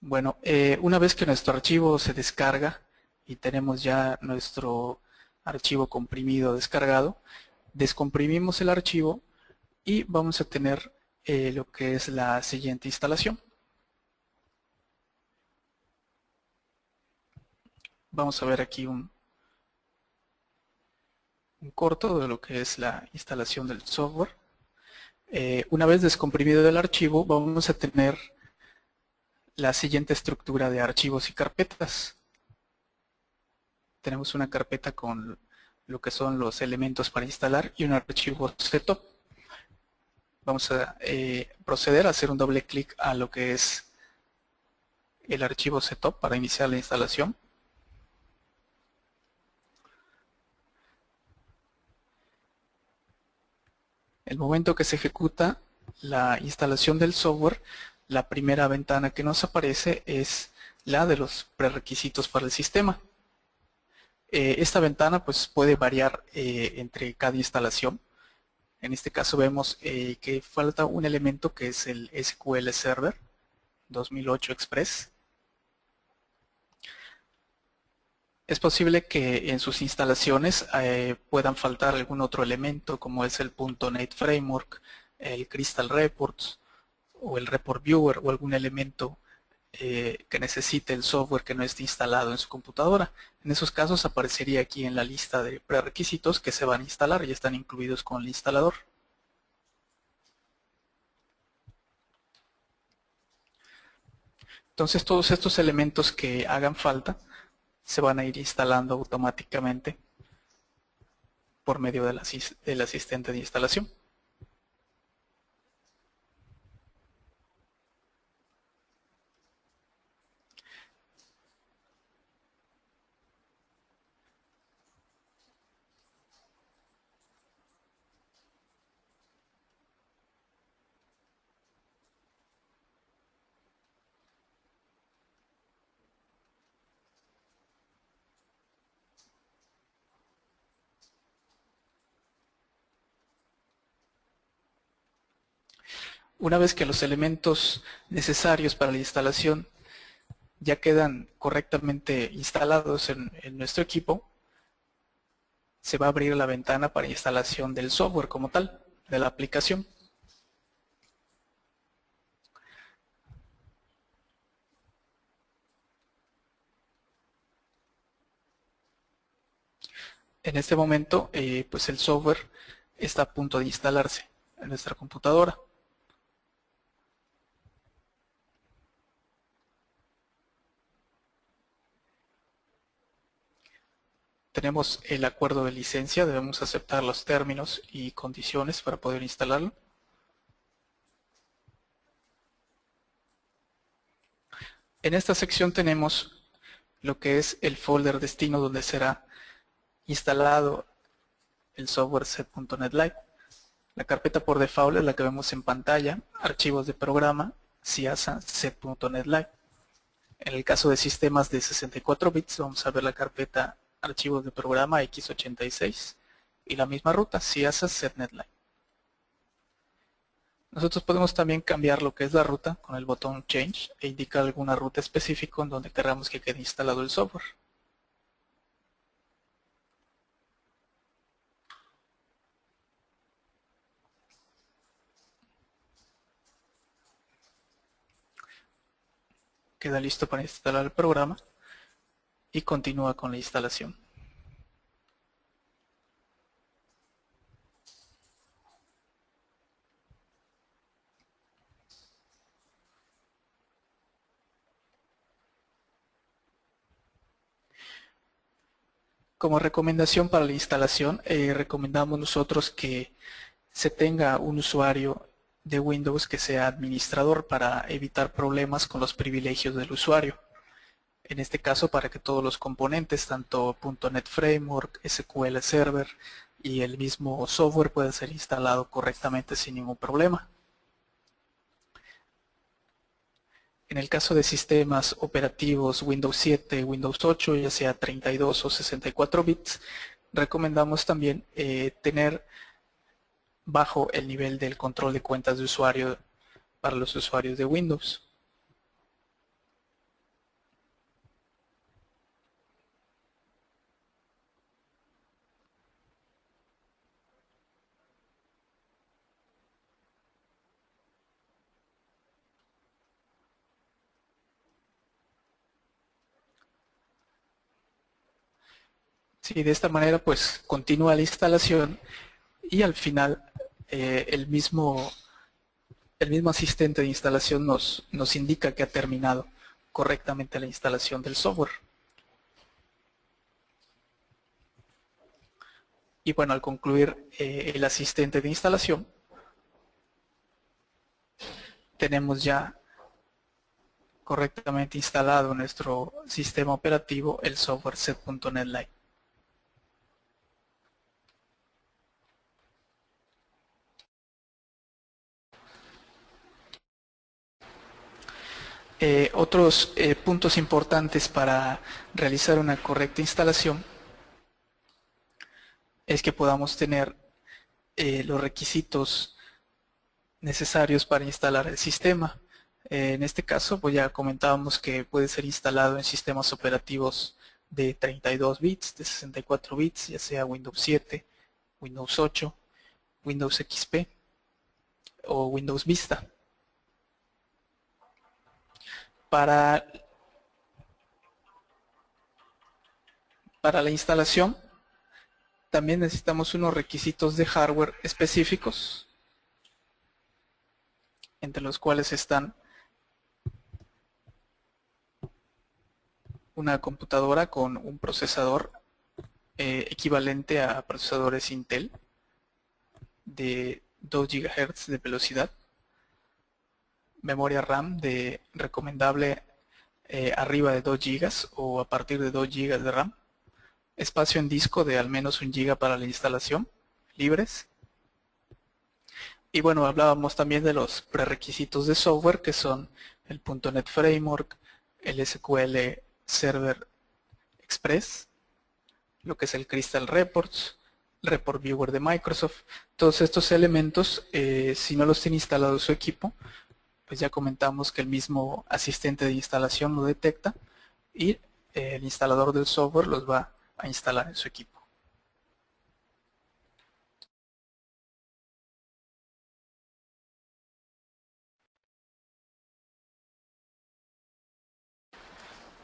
Bueno, una vez que nuestro archivo se descarga y tenemos ya nuestro archivo comprimido descargado, descomprimimos el archivo y vamos a tener lo que es la siguiente instalación. Vamos a ver aquí un corto de lo que es la instalación del software. Una vez descomprimido el archivo, vamos a tener la siguiente estructura de archivos y carpetas. Tenemos una carpeta con lo que son los elementos para instalar y un archivo setup. Vamos a proceder a hacer un doble clic a lo que es el archivo setup para iniciar la instalación. El momento que se ejecuta la instalación del software, la primera ventana que nos aparece es la de los prerequisitos para el sistema. Esta ventana pues puede variar entre cada instalación. En este caso vemos que falta un elemento que es el SQL Server 2008 Express. Es posible que en sus instalaciones puedan faltar algún otro elemento como es el .NET Framework, el Crystal Reports o el Report Viewer o algún elemento que necesite el software que no esté instalado en su computadora. En esos casos aparecería aquí en la lista de prerequisitos que se van a instalar y están incluidos con el instalador. Entonces todos estos elementos que hagan falta se van a ir instalando automáticamente por medio del asistente de instalación. Una vez que los elementos necesarios para la instalación ya quedan correctamente instalados en nuestro equipo, se va a abrir la ventana para instalación del software como tal, de la aplicación. En este momento, pues el software está a punto de instalarse en nuestra computadora. Tenemos el acuerdo de licencia, debemos aceptar los términos y condiciones para poder instalarlo. En esta sección tenemos lo que es el folder destino donde será instalado el software set.NET Live. La carpeta por default es la que vemos en pantalla, archivos de programa, CIASA, set.NET Live. En el caso de sistemas de 64 bits vamos a ver la carpeta archivos de programa x86 y la misma ruta, CIASA, set.NET Live. Nosotros podemos también cambiar lo que es la ruta con el botón Change e indicar alguna ruta específica en donde queramos que quede instalado el software. Queda listo para instalar el programa y continúa con la instalación. Como recomendación para la instalación, recomendamos nosotros que se tenga un usuario de Windows que sea administrador para evitar problemas con los privilegios del usuario. En este caso, para que todos los componentes, tanto .NET Framework, SQL Server y el mismo software puedan ser instalado correctamente sin ningún problema. En el caso de sistemas operativos Windows 7, Windows 8, ya sea 32 o 64 bits, recomendamos también tener bajo el nivel del control de cuentas de usuario para los usuarios de Windows. Sí, de esta manera pues continúa la instalación y al final el mismo asistente de instalación nos indica que ha terminado correctamente la instalación del software. Y bueno, al concluir el asistente de instalación, tenemos ya correctamente instalado en nuestro sistema operativo el software set.NET Lite. Otros puntos importantes para realizar una correcta instalación es que podamos tener los requisitos necesarios para instalar el sistema. En este caso, pues ya comentábamos que puede ser instalado en sistemas operativos de 32 bits, de 64 bits, ya sea Windows 7, Windows 8, Windows XP o Windows Vista. Para la instalación también necesitamos unos requisitos de hardware específicos, entre los cuales están una computadora con un procesador equivalente a procesadores Intel de 2 GHz de velocidad, memoria RAM de recomendable arriba de 2 GB o a partir de 2 GB de RAM, espacio en disco de al menos 1 GB para la instalación, libres. Y bueno, hablábamos también de los prerequisitos de software que son el .NET Framework, el SQL Server Express, lo que es el Crystal Reports, Report Viewer de Microsoft. Todos estos elementos, si no los tiene instalado su equipo, pues ya comentamos que el mismo asistente de instalación lo detecta y el instalador del software los va a instalar en su equipo.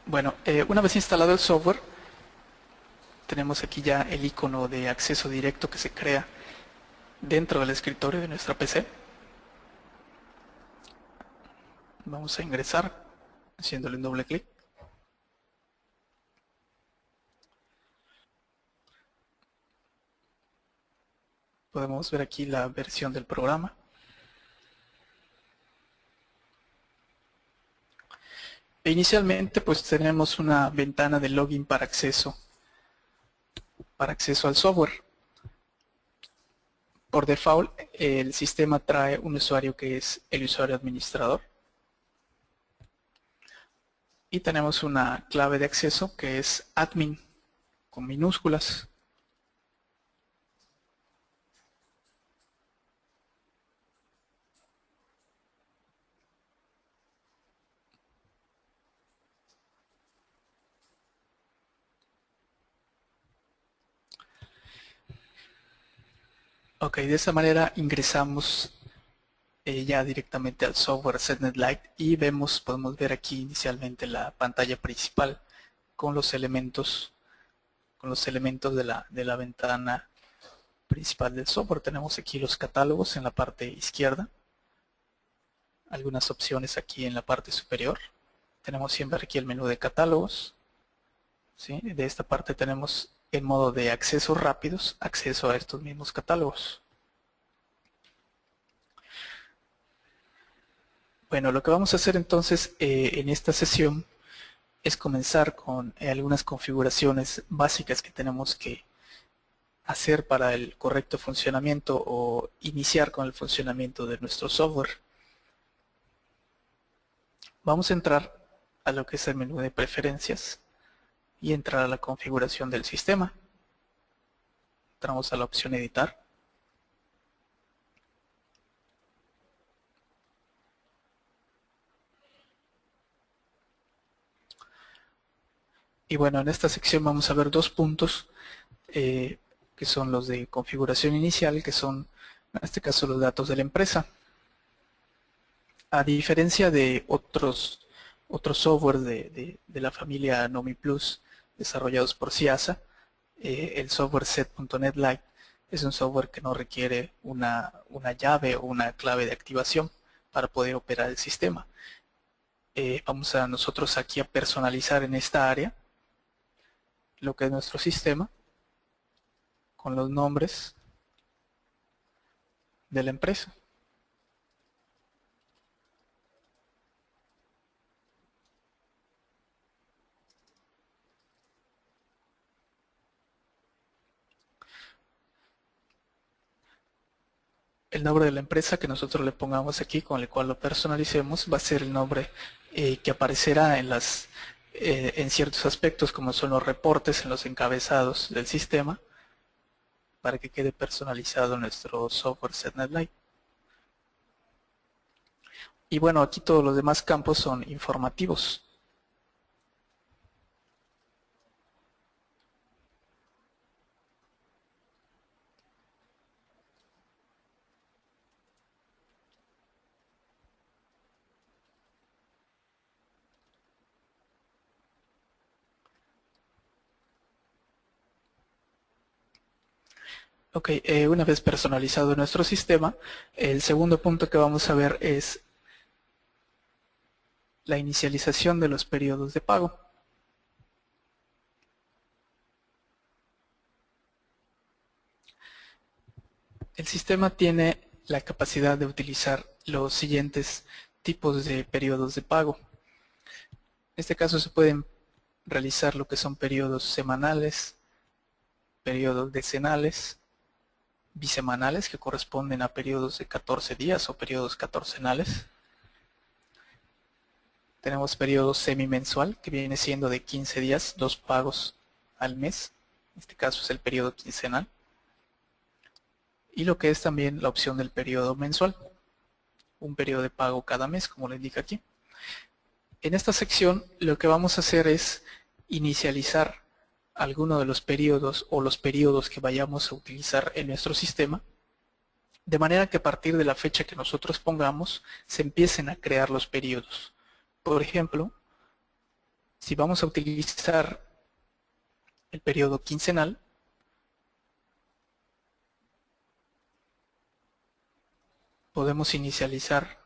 Bueno, una vez instalado el software, tenemos aquí ya el icono de acceso directo que se crea dentro del escritorio de nuestra PC. Vamos a ingresar haciéndole un doble clic. Podemos ver aquí la versión del programa. E inicialmente pues tenemos una ventana de login para acceso al software. Por default el sistema trae un usuario que es el usuario administrador. Y tenemos una clave de acceso que es admin con minúsculas. Ok, de esa manera ingresamos ya directamente al software set.NET Lite y podemos ver aquí inicialmente la pantalla principal con los elementos de la ventana principal del software. Tenemos aquí los catálogos en la parte izquierda, algunas opciones aquí en la parte superior. Tenemos siempre aquí el menú de catálogos, ¿sí? De esta parte tenemos el modo de accesos rápidos, acceso a estos mismos catálogos. Bueno, lo que vamos a hacer entonces en esta sesión es comenzar con algunas configuraciones básicas que tenemos que hacer para el correcto funcionamiento o iniciar con el funcionamiento de nuestro software. Vamos a entrar a lo que es el menú de preferencias y entrar a la configuración del sistema. Entramos a la opción editar. Y bueno, en esta sección vamos a ver dos puntos que son los de configuración inicial, que son en este caso los datos de la empresa. A diferencia de otros software de la familia Nomi Plus desarrollados por CIASA, el software set.NET Lite es un software que no requiere una llave o una clave de activación para poder operar el sistema. Vamos a nosotros aquí a personalizar en esta área lo que es nuestro sistema con los nombres de la empresa. El nombre de la empresa que nosotros le pongamos aquí, con el cual lo personalicemos, va a ser el nombre que aparecerá en ciertos aspectos, como son los reportes, en los encabezados del sistema, para que quede personalizado nuestro software set.NET Lite. Y bueno, aquí todos los demás campos son informativos. Ok, una vez personalizado nuestro sistema, el segundo punto que vamos a ver es la inicialización de los periodos de pago. El sistema tiene la capacidad de utilizar los siguientes tipos de periodos de pago. En este caso se pueden realizar lo que son periodos semanales, periodos decenales, bisemanales, que corresponden a periodos de 14 días o periodos catorcenales. Tenemos periodo semimensual, que viene siendo de 15 días, 2 pagos al mes. En este caso es el periodo quincenal. Y lo que es también la opción del periodo mensual, un periodo de pago cada mes, como lo indica aquí. En esta sección lo que vamos a hacer es inicializar alguno de los periodos o los periodos que vayamos a utilizar en nuestro sistema, de manera que a partir de la fecha que nosotros pongamos se empiecen a crear los periodos. Por ejemplo, si vamos a utilizar el periodo quincenal, podemos inicializar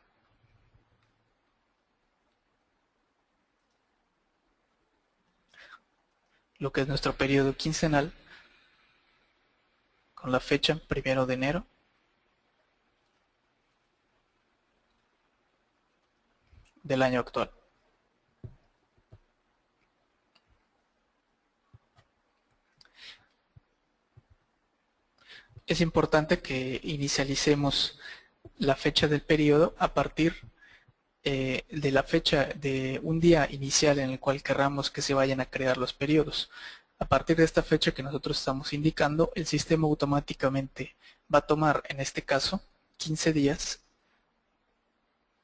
lo que es nuestro periodo quincenal con la fecha 1 de enero del año actual. Es importante que inicialicemos la fecha del periodo a partir de la fecha de un día inicial en el cual querramos que se vayan a crear los periodos. A partir de esta fecha que nosotros estamos indicando, el sistema automáticamente va a tomar, en este caso, 15 días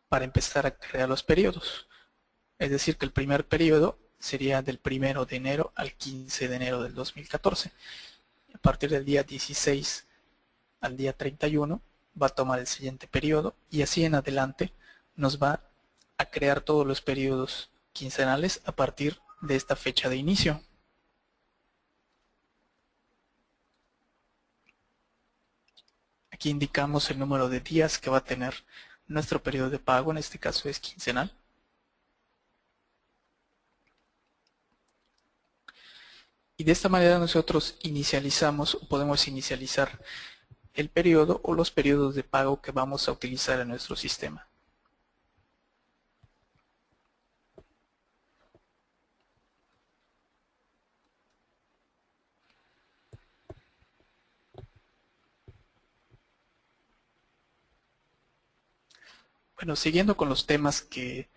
para empezar a crear los periodos. Es decir, que el primer periodo sería del 1 de enero al 15 de enero del 2014. A partir del día 16 al día 31 va a tomar el siguiente periodo y así en adelante nos va a crear todos los periodos quincenales a partir de esta fecha de inicio. Aquí indicamos el número de días que va a tener nuestro periodo de pago, en este caso es quincenal. Y de esta manera nosotros inicializamos o podemos inicializar el periodo o los periodos de pago que vamos a utilizar en nuestro sistema. Bueno, siguiendo con los temas que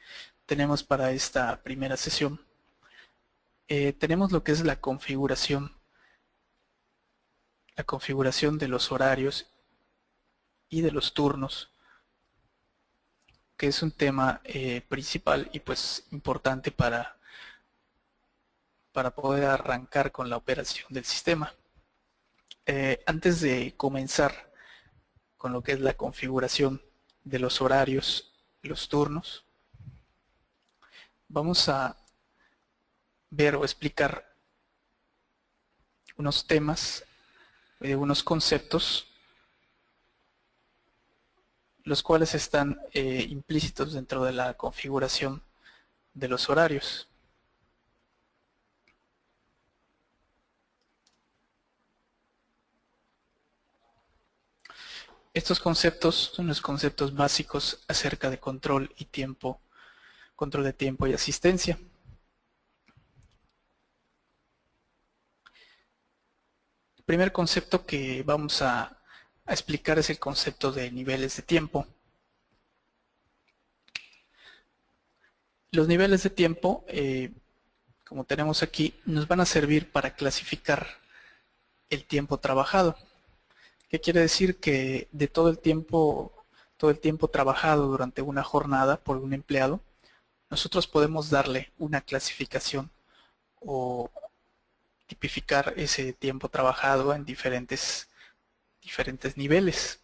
tenemos para esta primera sesión, tenemos lo que es la configuración de los horarios y de los turnos, que es un tema principal y pues importante para poder arrancar con la operación del sistema. Antes de comenzar con lo que es la configuración de los horarios y los turnos, vamos a ver o explicar unos temas, unos conceptos, los cuales están implícitos dentro de la configuración de los horarios. Estos conceptos son los conceptos básicos acerca de control y tiempo, control de tiempo y asistencia. El primer concepto que vamos a explicar es el concepto de niveles de tiempo. Los niveles de tiempo, como tenemos aquí, nos van a servir para clasificar el tiempo trabajado. ¿Qué quiere decir? Que de todo el tiempo trabajado durante una jornada por un empleado, nosotros podemos darle una clasificación o tipificar ese tiempo trabajado en diferentes niveles.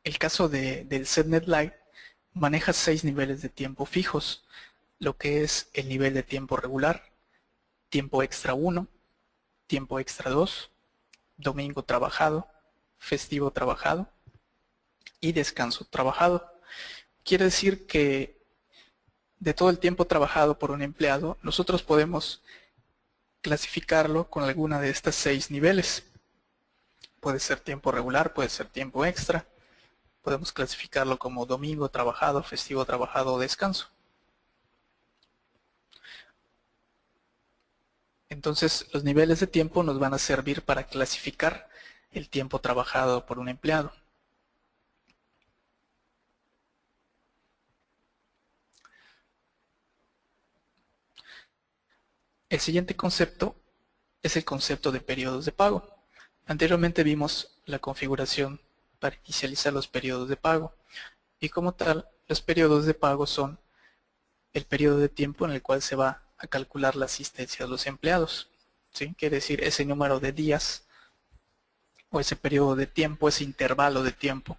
El caso del SetNet Lite maneja 6 niveles de tiempo fijos, lo que es el nivel de tiempo regular, tiempo extra 1, tiempo extra 2, domingo trabajado, festivo trabajado y descanso trabajado. Quiere decir que de todo el tiempo trabajado por un empleado, nosotros podemos clasificarlo con alguna de estas 6 niveles. Puede ser tiempo regular, puede ser tiempo extra. Podemos clasificarlo como domingo trabajado, festivo trabajado o descanso. Entonces, los niveles de tiempo nos van a servir para clasificar el tiempo trabajado por un empleado. El siguiente concepto es el concepto de periodos de pago. Anteriormente vimos la configuración para inicializar los periodos de pago. Y como tal, los periodos de pago son el periodo de tiempo en el cual se va a calcular la asistencia de los empleados. ¿Sí? Quiere decir ese número de días o ese periodo de tiempo, ese intervalo de tiempo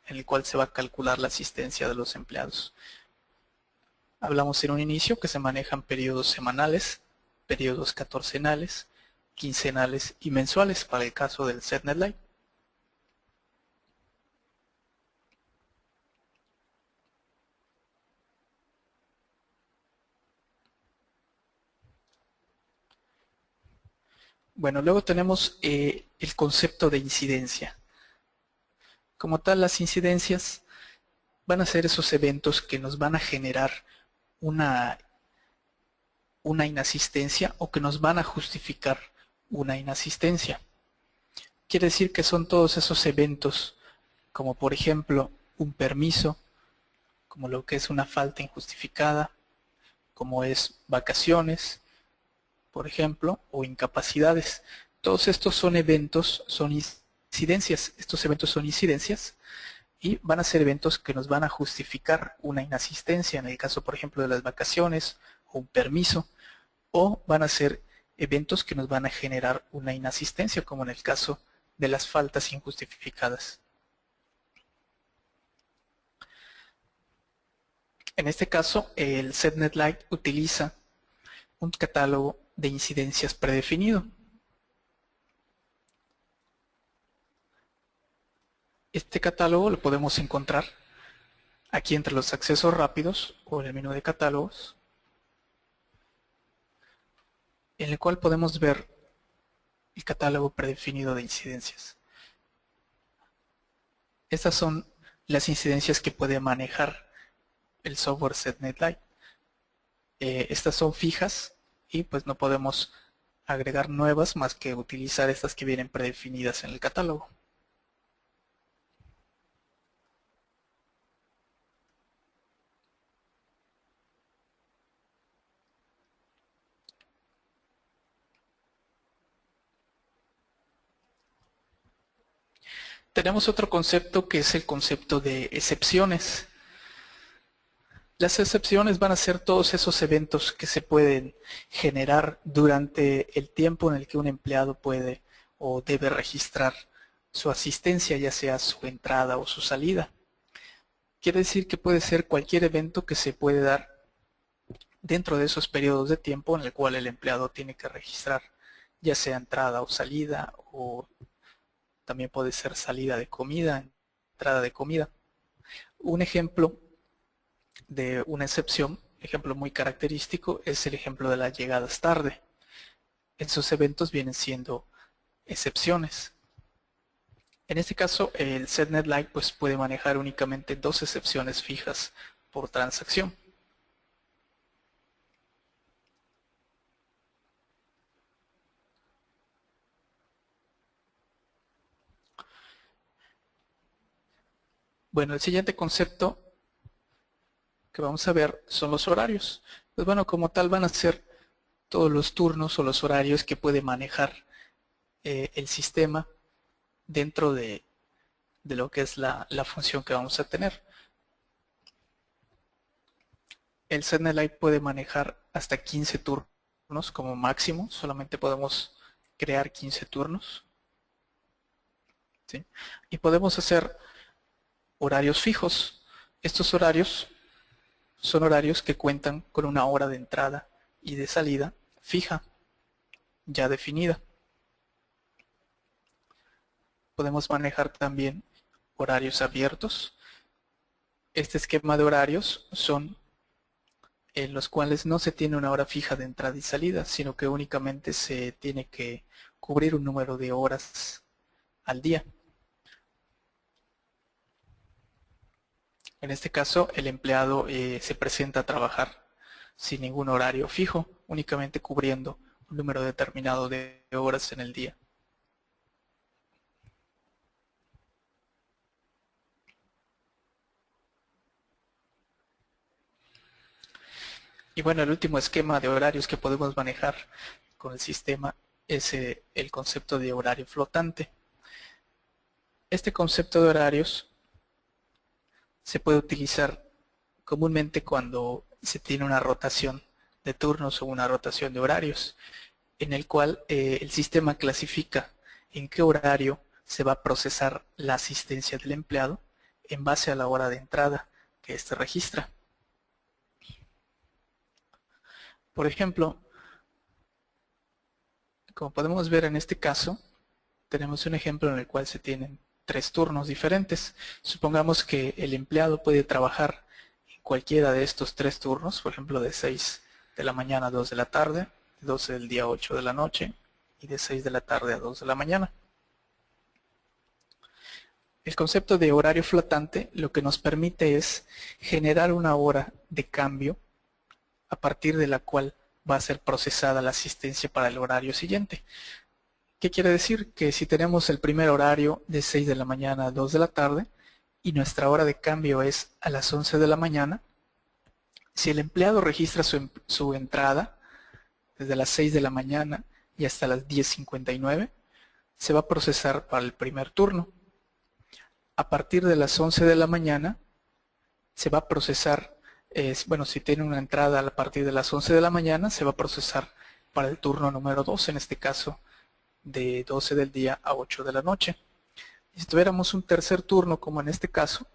en el cual se va a calcular la asistencia de los empleados. Hablamos en un inicio que se manejan periodos semanales, periodos catorcenales, quincenales y mensuales para el caso del SetNet Lite. Bueno, luego tenemos el concepto de incidencia. Como tal, las incidencias van a ser esos eventos que nos van a generar una inasistencia o que nos van a justificar una inasistencia. Quiere decir que son todos esos eventos, como por ejemplo un permiso, como lo que es una falta injustificada, como es vacaciones, por ejemplo, o incapacidades. Todos estos son eventos, son incidencias. Estos eventos son incidencias y van a ser eventos que nos van a justificar una inasistencia, en el caso, por ejemplo, de las vacaciones o un permiso, o van a ser eventos que nos van a generar una inasistencia, como en el caso de las faltas injustificadas. En este caso, el SetNet Lite utiliza un catálogo de incidencias predefinido. Este catálogo lo podemos encontrar aquí entre los accesos rápidos o en el menú de catálogos, en el cual podemos ver el catálogo predefinido de incidencias. Estas son las incidencias que puede manejar el software SetNet Lite. Estas son fijas y pues no podemos agregar nuevas más que utilizar estas que vienen predefinidas en el catálogo. Tenemos otro concepto que es el concepto de excepciones. Las excepciones van a ser todos esos eventos que se pueden generar durante el tiempo en el que un empleado puede o debe registrar su asistencia, ya sea su entrada o su salida. Quiere decir que puede ser cualquier evento que se puede dar dentro de esos periodos de tiempo en el cual el empleado tiene que registrar ya sea entrada o salida, o también puede ser salida de comida, entrada de comida. Un ejemplo de una excepción, ejemplo muy característico, es el ejemplo de las llegadas tarde. Esos eventos vienen siendo excepciones. En este caso, el setNet Lite pues, puede manejar únicamente dos excepciones fijas por transacción. Bueno, el siguiente concepto que vamos a ver son los horarios. Pues bueno, como tal van a ser todos los turnos o los horarios que puede manejar el sistema dentro de lo que es la función que vamos a tener. El setNet Lite puede manejar hasta 15 turnos como máximo, solamente podemos crear 15 turnos. ¿Sí? Y podemos hacer horarios fijos. Estos horarios son horarios que cuentan con una hora de entrada y de salida fija, ya definida. Podemos manejar también horarios abiertos. Este esquema de horarios son en los cuales no se tiene una hora fija de entrada y salida, sino que únicamente se tiene que cubrir un número de horas al día. En este caso, el empleado se presenta a trabajar sin ningún horario fijo, únicamente cubriendo un número determinado de horas en el día. Y bueno, el último esquema de horarios que podemos manejar con el sistema es el concepto de horario flotante. Este concepto de horarios se puede utilizar comúnmente cuando se tiene una rotación de turnos o una rotación de horarios, en el cual el sistema clasifica en qué horario se va a procesar la asistencia del empleado en base a la hora de entrada que éste registra. Por ejemplo, como podemos ver en este caso, tenemos un ejemplo en el cual se tienen 3 turnos diferentes. Supongamos que el empleado puede trabajar en cualquiera de estos 3 turnos, por ejemplo de 6 de la mañana a 2 de la tarde, de 12 del día a 8 de la noche y de 6 de la tarde a 2 de la mañana. El concepto de horario flotante lo que nos permite es generar una hora de cambio a partir de la cual va a ser procesada la asistencia para el horario siguiente. ¿Qué quiere decir? Que si tenemos el primer horario de 6 de la mañana a 2 de la tarde y nuestra hora de cambio es a las 11 de la mañana, si el empleado registra su entrada desde las 6 de la mañana y hasta las 10:59, se va a procesar para el primer turno. A partir de las 11 de la mañana se va a procesar, bueno, si tiene una entrada a partir de las 11 de la mañana, se va a procesar para el turno número 2, en este caso de 12 del día a 8 de la noche. Y si tuviéramos un tercer turno, como en este caso,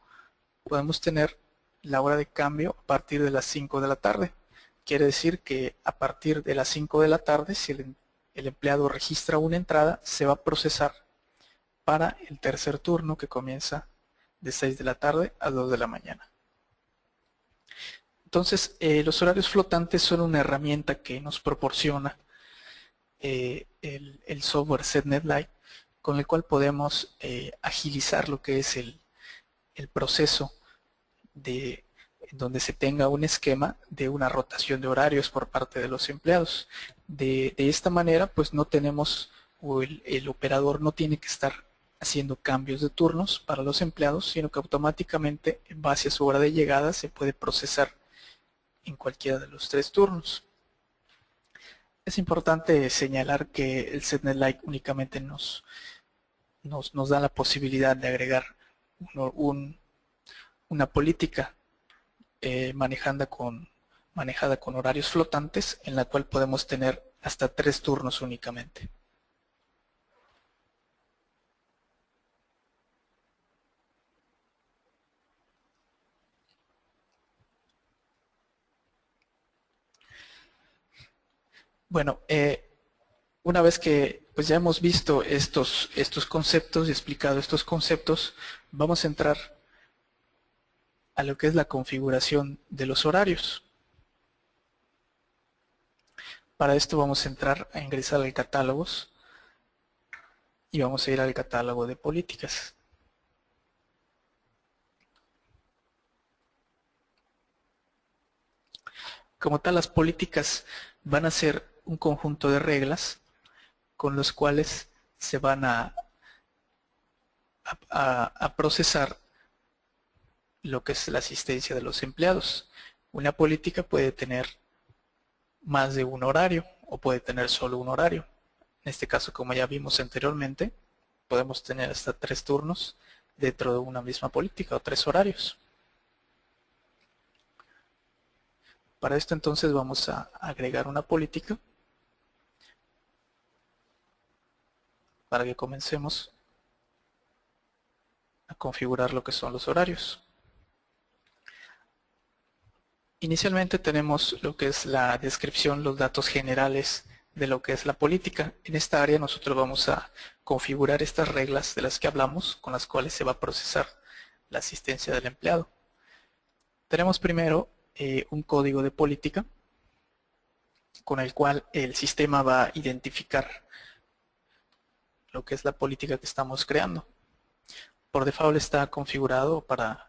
podemos tener la hora de cambio a partir de las 5 de la tarde. Quiere decir que a partir de las 5 de la tarde, si el empleado registra una entrada, se va a procesar para el tercer turno que comienza de 6 de la tarde a 2 de la mañana. Entonces, los horarios flotantes son una herramienta que nos proporciona el software setNet Lite, con el cual podemos agilizar lo que es el proceso de donde se tenga un esquema de una rotación de horarios por parte de los empleados. De esta manera, pues no tenemos, o el operador no tiene que estar haciendo cambios de turnos para los empleados, sino que automáticamente, en base a su hora de llegada, se puede procesar en cualquiera de los 3 turnos. Es importante señalar que el setNet Lite únicamente nos da la posibilidad de agregar una política manejada con horarios flotantes, en la cual podemos tener hasta 3 turnos únicamente. Bueno, Una vez que pues ya hemos visto estos conceptos y explicado estos conceptos, vamos a entrar a lo que es la configuración de los horarios. Para esto vamos a entrar a ingresar al catálogos y vamos a ir al catálogo de políticas. Como tal, las políticas van a ser un conjunto de reglas con los cuales se van a procesar lo que es la asistencia de los empleados. Una política puede tener más de un horario o puede tener solo un horario. En este caso, como ya vimos anteriormente, podemos tener hasta 3 turnos dentro de una misma política o 3 horarios. Para esto entonces vamos a agregar una política para que comencemos a configurar lo que son los horarios. Inicialmente tenemos lo que es la descripción, los datos generales de lo que es la política. En esta área nosotros vamos a configurar estas reglas de las que hablamos, con las cuales se va a procesar la asistencia del empleado. Tenemos primero un código de política con el cual el sistema va a identificar lo que es la política que estamos creando. Por default está configurado para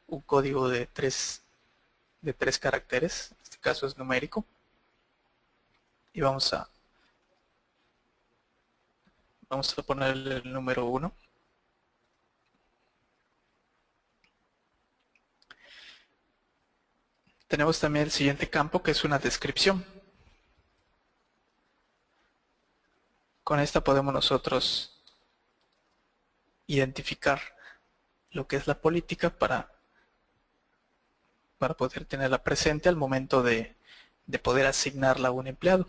un código de tres caracteres, en este caso es numérico, y vamos a ponerle el número 1. Tenemos también el siguiente campo, que es una descripción. Con esta podemos nosotros identificar lo que es la política para poder tenerla presente al momento de poder asignarla a un empleado.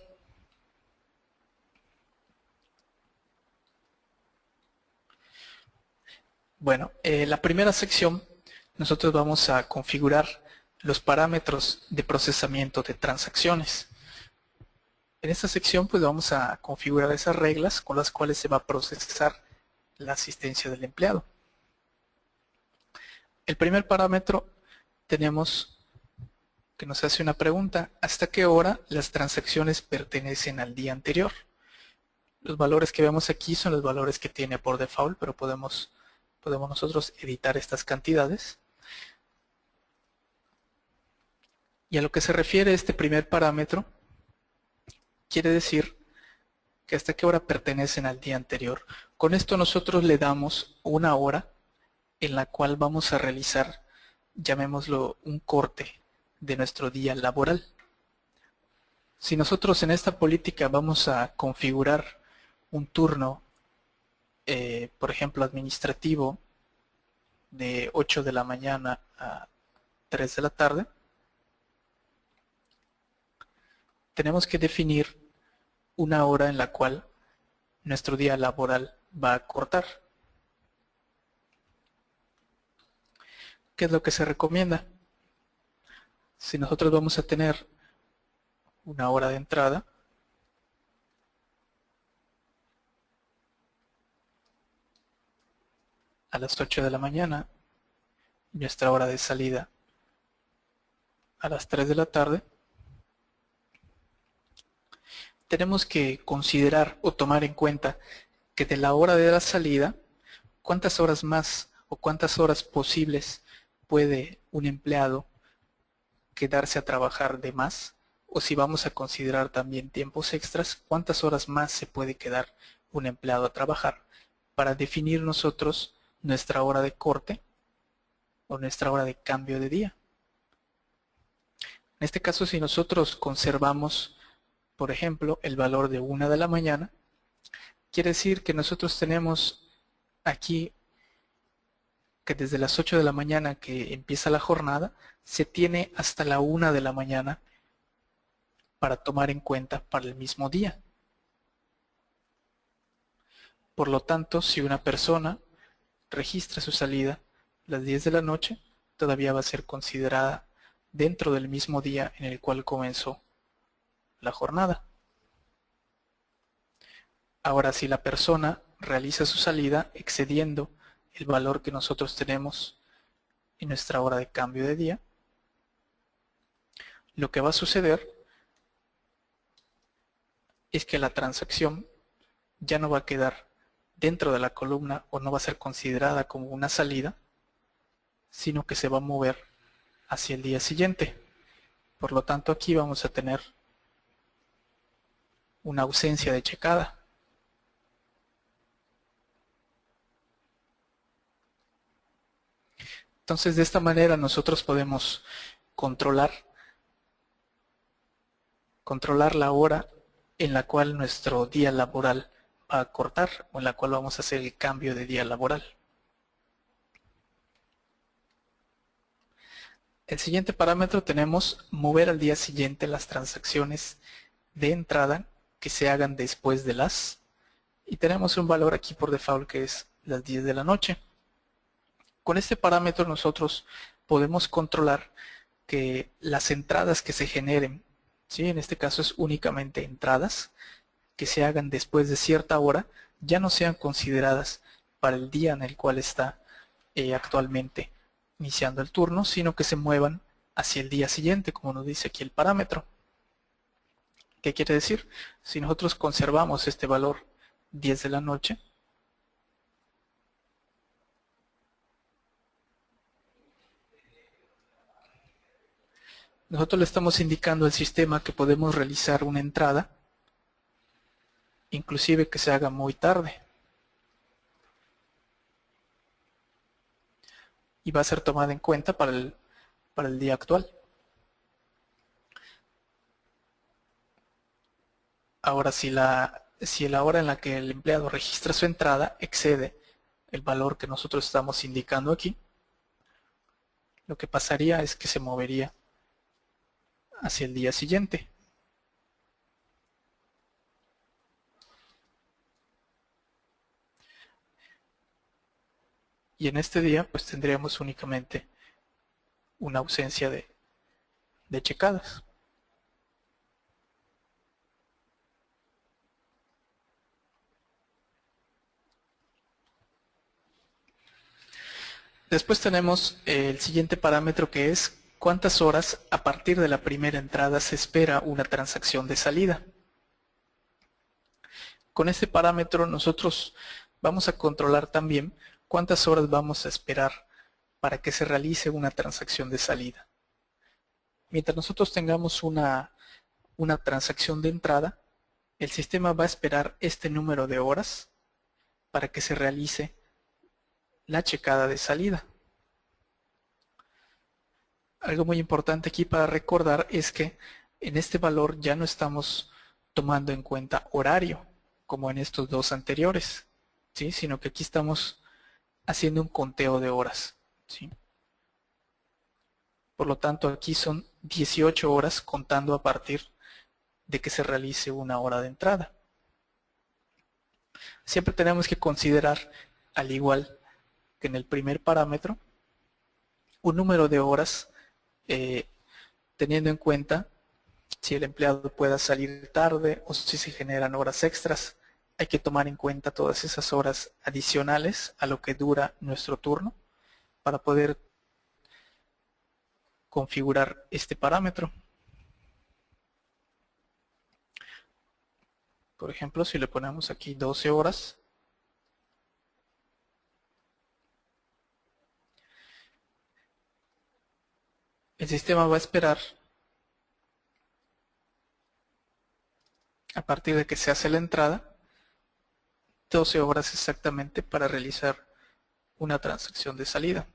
Bueno, la primera sección nosotros vamos a configurar los parámetros de procesamiento de transacciones. En esta sección pues vamos a configurar esas reglas con las cuales se va a procesar la asistencia del empleado. El primer parámetro tenemos que nos hace una pregunta: ¿hasta qué hora las transacciones pertenecen al día anterior? Los valores que vemos aquí son los valores que tiene por default, pero podemos nosotros editar estas cantidades. Y a lo que se refiere este primer parámetro, quiere decir que hasta qué hora pertenecen al día anterior. Con esto nosotros le damos una hora en la cual vamos a realizar, llamémoslo, un corte de nuestro día laboral. Si nosotros en esta política vamos a configurar un turno, por ejemplo, administrativo, de 8 de la mañana a 3 de la tarde, tenemos que definir una hora en la cual nuestro día laboral va a cortar. ¿Qué es lo que se recomienda? Si nosotros vamos a tener una hora de entrada, a las 8 de la mañana, y nuestra hora de salida a las 3 de la tarde, tenemos que considerar o tomar en cuenta que de la hora de la salida, cuántas horas más o cuántas horas posibles puede un empleado quedarse a trabajar de más, o si vamos a considerar también tiempos extras, cuántas horas más se puede quedar un empleado a trabajar, para definir nosotros nuestra hora de corte o nuestra hora de cambio de día. En este caso, si nosotros conservamos, por ejemplo, el valor de 1 de la mañana, quiere decir que nosotros tenemos aquí que desde las 8 de la mañana que empieza la jornada, se tiene hasta la 1 de la mañana para tomar en cuenta para el mismo día. Por lo tanto, si una persona registra su salida a las 10 de la noche, todavía va a ser considerada dentro del mismo día en el cual comenzó la jornada. Ahora, si la persona realiza su salida excediendo el valor que nosotros tenemos en nuestra hora de cambio de día, lo que va a suceder es que la transacción ya no va a quedar dentro de la columna o no va a ser considerada como una salida, sino que se va a mover hacia el día siguiente. Por lo tanto, aquí vamos a tener una ausencia de checada. Entonces, de esta manera nosotros podemos controlar la hora en la cual nuestro día laboral va a cortar o en la cual vamos a hacer el cambio de día laboral. El siguiente parámetro tenemos mover al día siguiente las transacciones de entrada que se hagan después de las, y tenemos un valor aquí por default que es las 10 de la noche. Con este parámetro nosotros podemos controlar que las entradas que se generen, ¿sí? En este caso es únicamente entradas que se hagan después de cierta hora, ya no sean consideradas para el día en el cual está actualmente iniciando el turno, sino que se muevan hacia el día siguiente, como nos dice aquí el parámetro. ¿Qué quiere decir? Si nosotros conservamos este valor 10 de la noche, nosotros le estamos indicando al sistema que podemos realizar una entrada, inclusive que se haga muy tarde. Y va a ser tomada en cuenta para el día actual. Ahora, si la hora en la que el empleado registra su entrada excede el valor que nosotros estamos indicando aquí, lo que pasaría es que se movería hacia el día siguiente. Y en este día pues tendríamos únicamente una ausencia de checadas. Después tenemos el siguiente parámetro, que es cuántas horas a partir de la primera entrada se espera una transacción de salida. Con este parámetro nosotros vamos a controlar también cuántas horas vamos a esperar para que se realice una transacción de salida. Mientras nosotros tengamos una transacción de entrada, el sistema va a esperar este número de horas para que se realice la checada de salida. Algo muy importante aquí para recordar es que en este valor ya no estamos tomando en cuenta horario, como en estos dos anteriores, ¿sí? Sino que aquí estamos haciendo un conteo de horas, ¿sí? Por lo tanto, aquí son 18 horas contando a partir de que se realice una hora de entrada. Siempre tenemos que considerar, al igual que en el primer parámetro, un número de horas teniendo en cuenta si el empleado pueda salir tarde o si se generan horas extras. Hay que tomar en cuenta todas esas horas adicionales a lo que dura nuestro turno para poder configurar este parámetro. Por ejemplo, si le ponemos aquí 12 horas, el sistema va a esperar a partir de que se hace la entrada 12 horas exactamente para realizar una transacción de salida.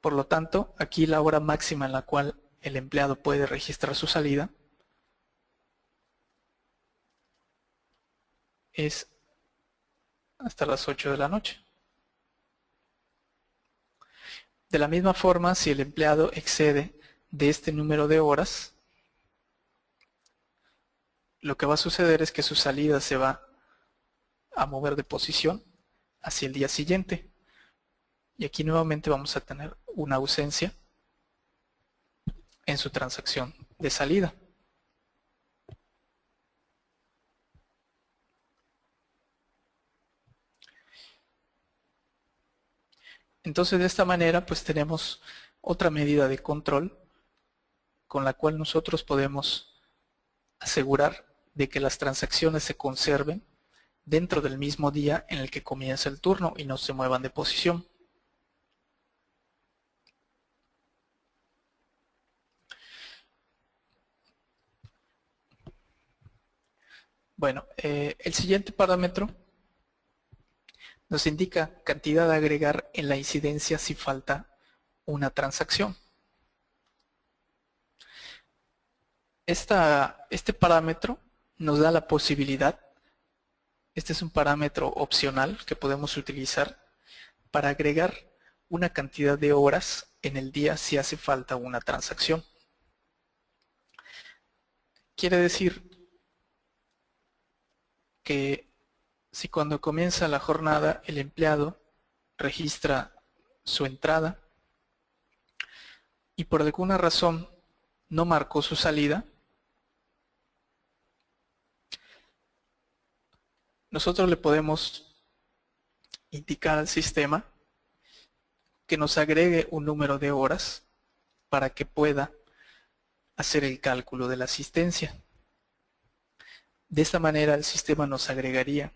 Por lo tanto, aquí la hora máxima en la cual el empleado puede registrar su salida es hasta las 8 de la noche. De la misma forma, si el empleado excede de este número de horas, lo que va a suceder es que su salida se va a mover de posición hacia el día siguiente. Y aquí nuevamente vamos a tener una ausencia en su transacción de salida. Entonces de esta manera pues tenemos otra medida de control con la cual nosotros podemos asegurar de que las transacciones se conserven dentro del mismo día en el que comienza el turno y no se muevan de posición. Bueno, el siguiente parámetro nos indica cantidad a agregar en la incidencia si falta una transacción. Este parámetro nos da la posibilidad, este es un parámetro opcional que podemos utilizar para agregar una cantidad de horas en el día si hace falta una transacción. Quiere decir que si cuando comienza la jornada el empleado registra su entrada y por alguna razón no marcó su salida, nosotros le podemos indicar al sistema que nos agregue un número de horas para que pueda hacer el cálculo de la asistencia. De esta manera el sistema nos agregaría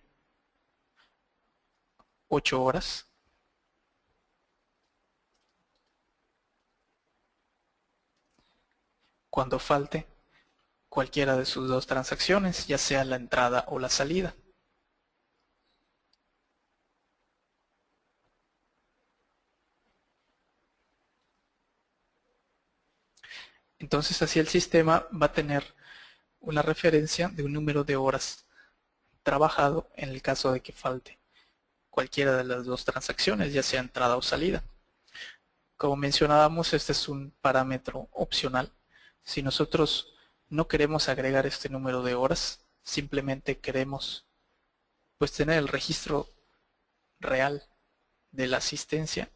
8 horas cuando falte cualquiera de sus dos transacciones, ya sea la entrada o la salida. Entonces así el sistema va a tener una referencia de un número de horas trabajado en el caso de que falte cualquiera de las dos transacciones, ya sea entrada o salida. Como mencionábamos, este es un parámetro opcional. Si nosotros no queremos agregar este número de horas, simplemente queremos pues tener el registro real de la asistencia,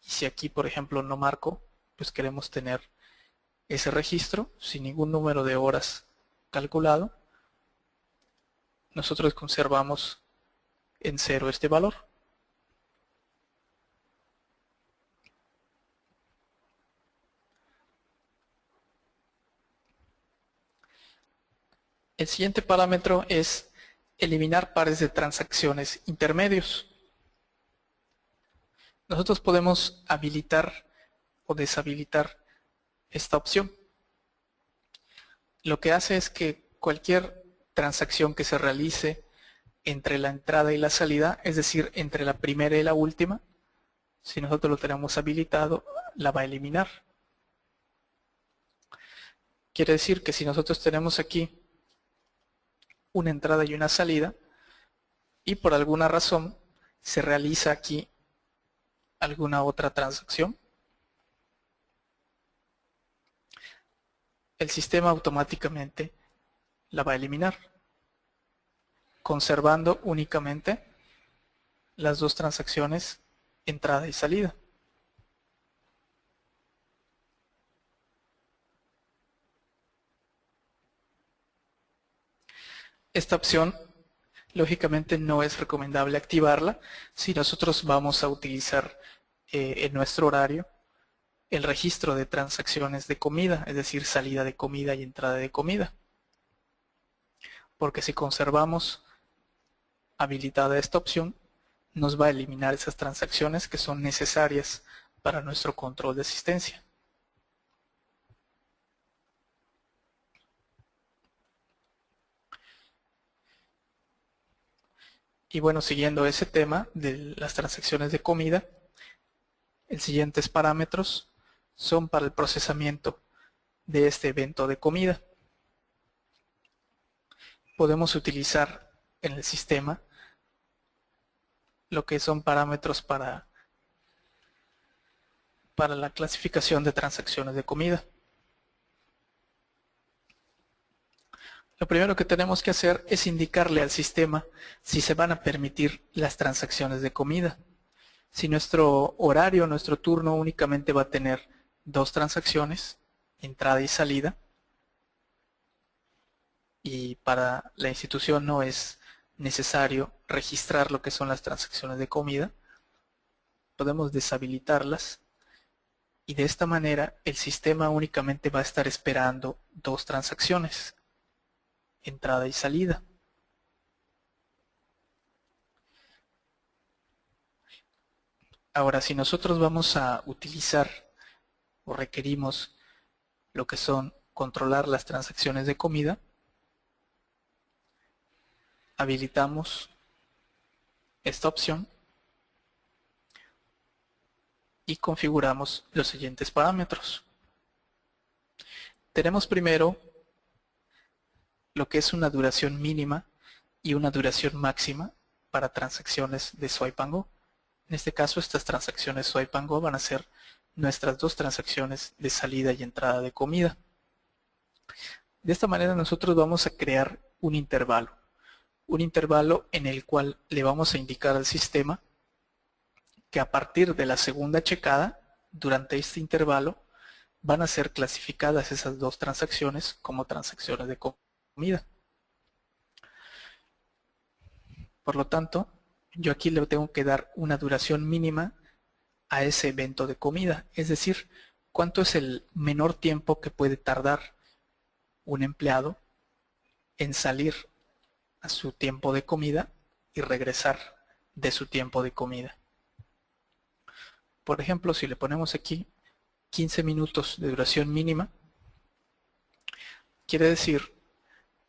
y si aquí por ejemplo no marco, pues queremos tener ese registro sin ningún número de horas calculado, nosotros conservamos en 0 este valor. El siguiente parámetro es eliminar pares de transacciones intermedios. Nosotros podemos habilitar o deshabilitar esta opción. Lo que hace es que cualquier transacción que se realice entre la entrada y la salida, es decir, entre la primera y la última, si nosotros lo tenemos habilitado, la va a eliminar. Quiere decir que si nosotros tenemos aquí una entrada y una salida, y por alguna razón se realiza aquí alguna otra transacción, el sistema automáticamente la va a eliminar, conservando únicamente las dos transacciones entrada y salida. Esta opción lógicamente no es recomendable activarla si nosotros vamos a utilizar en nuestro horario el registro de transacciones de comida, es decir, salida de comida y entrada de comida. Porque si conservamos habilitada esta opción, nos va a eliminar esas transacciones que son necesarias para nuestro control de asistencia. Y bueno, siguiendo ese tema de las transacciones de comida, los siguientes parámetros son para el procesamiento de este evento de comida. Podemos utilizar en el sistema lo que son parámetros para la clasificación de transacciones de comida. Lo primero que tenemos que hacer es indicarle al sistema si se van a permitir las transacciones de comida. Si nuestro horario, nuestro turno únicamente va a tener dos transacciones, entrada y salida, y para la institución no es necesario registrar lo que son las transacciones de comida, podemos deshabilitarlas y de esta manera el sistema únicamente va a estar esperando dos transacciones, entrada y salida. Ahora, si nosotros vamos a utilizar o requerimos lo que son controlar las transacciones de comida, habilitamos esta opción y configuramos los siguientes parámetros. Tenemos primero lo que es una duración mínima y una duración máxima para transacciones de Swipe and Go. En este caso, estas transacciones Swipe and Go van a ser nuestras dos transacciones de salida y entrada de comida. De esta manera nosotros vamos a crear un intervalo en el cual le vamos a indicar al sistema que a partir de la segunda checada, durante este intervalo, van a ser clasificadas esas dos transacciones como transacciones de comida. Por lo tanto, yo aquí le tengo que dar una duración mínima a ese evento de comida, es decir, cuánto es el menor tiempo que puede tardar un empleado en salir a su tiempo de comida y regresar de su tiempo de comida. Por ejemplo, si le ponemos aquí 15 minutos de duración mínima, quiere decir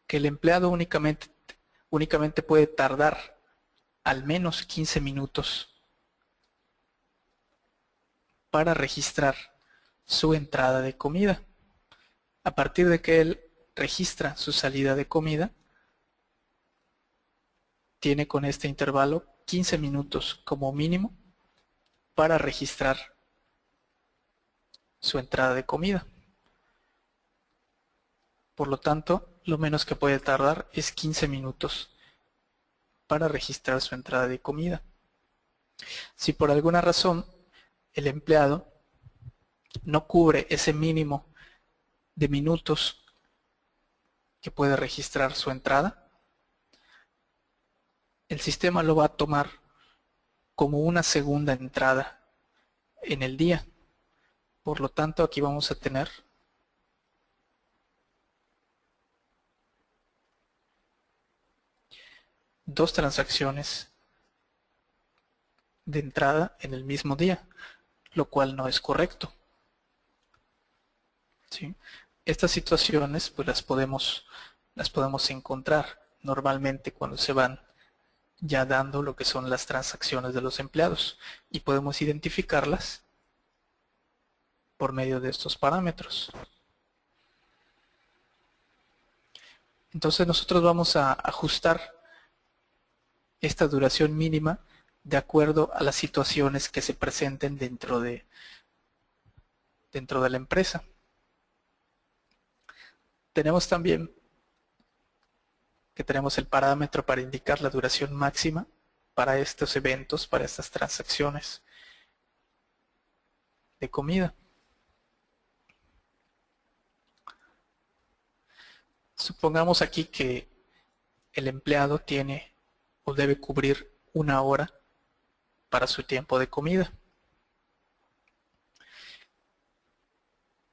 que el empleado únicamente puede tardar al menos 15 minutos para registrar su entrada de comida. A partir de que él registra su salida de comida, tiene con este intervalo 15 minutos como mínimo para registrar su entrada de comida. Por lo tanto, lo menos que puede tardar es 15 minutos para registrar su entrada de comida. Si por alguna razón el empleado no cubre ese mínimo de minutos que puede registrar su entrada, el sistema lo va a tomar como una segunda entrada en el día. Por lo tanto, aquí vamos a tener dos transacciones de entrada en el mismo día, lo cual no es correcto. ¿Sí? Estas situaciones pues las podemos encontrar normalmente cuando se van ya dando lo que son las transacciones de los empleados y podemos identificarlas por medio de estos parámetros. Entonces nosotros vamos a ajustar esta duración mínima de acuerdo a las situaciones que se presenten dentro de la empresa. Tenemos también que tenemos el parámetro para indicar la duración máxima para estos eventos, para estas transacciones de comida. Supongamos aquí que el empleado tiene o debe cubrir 1 hora para su tiempo de comida.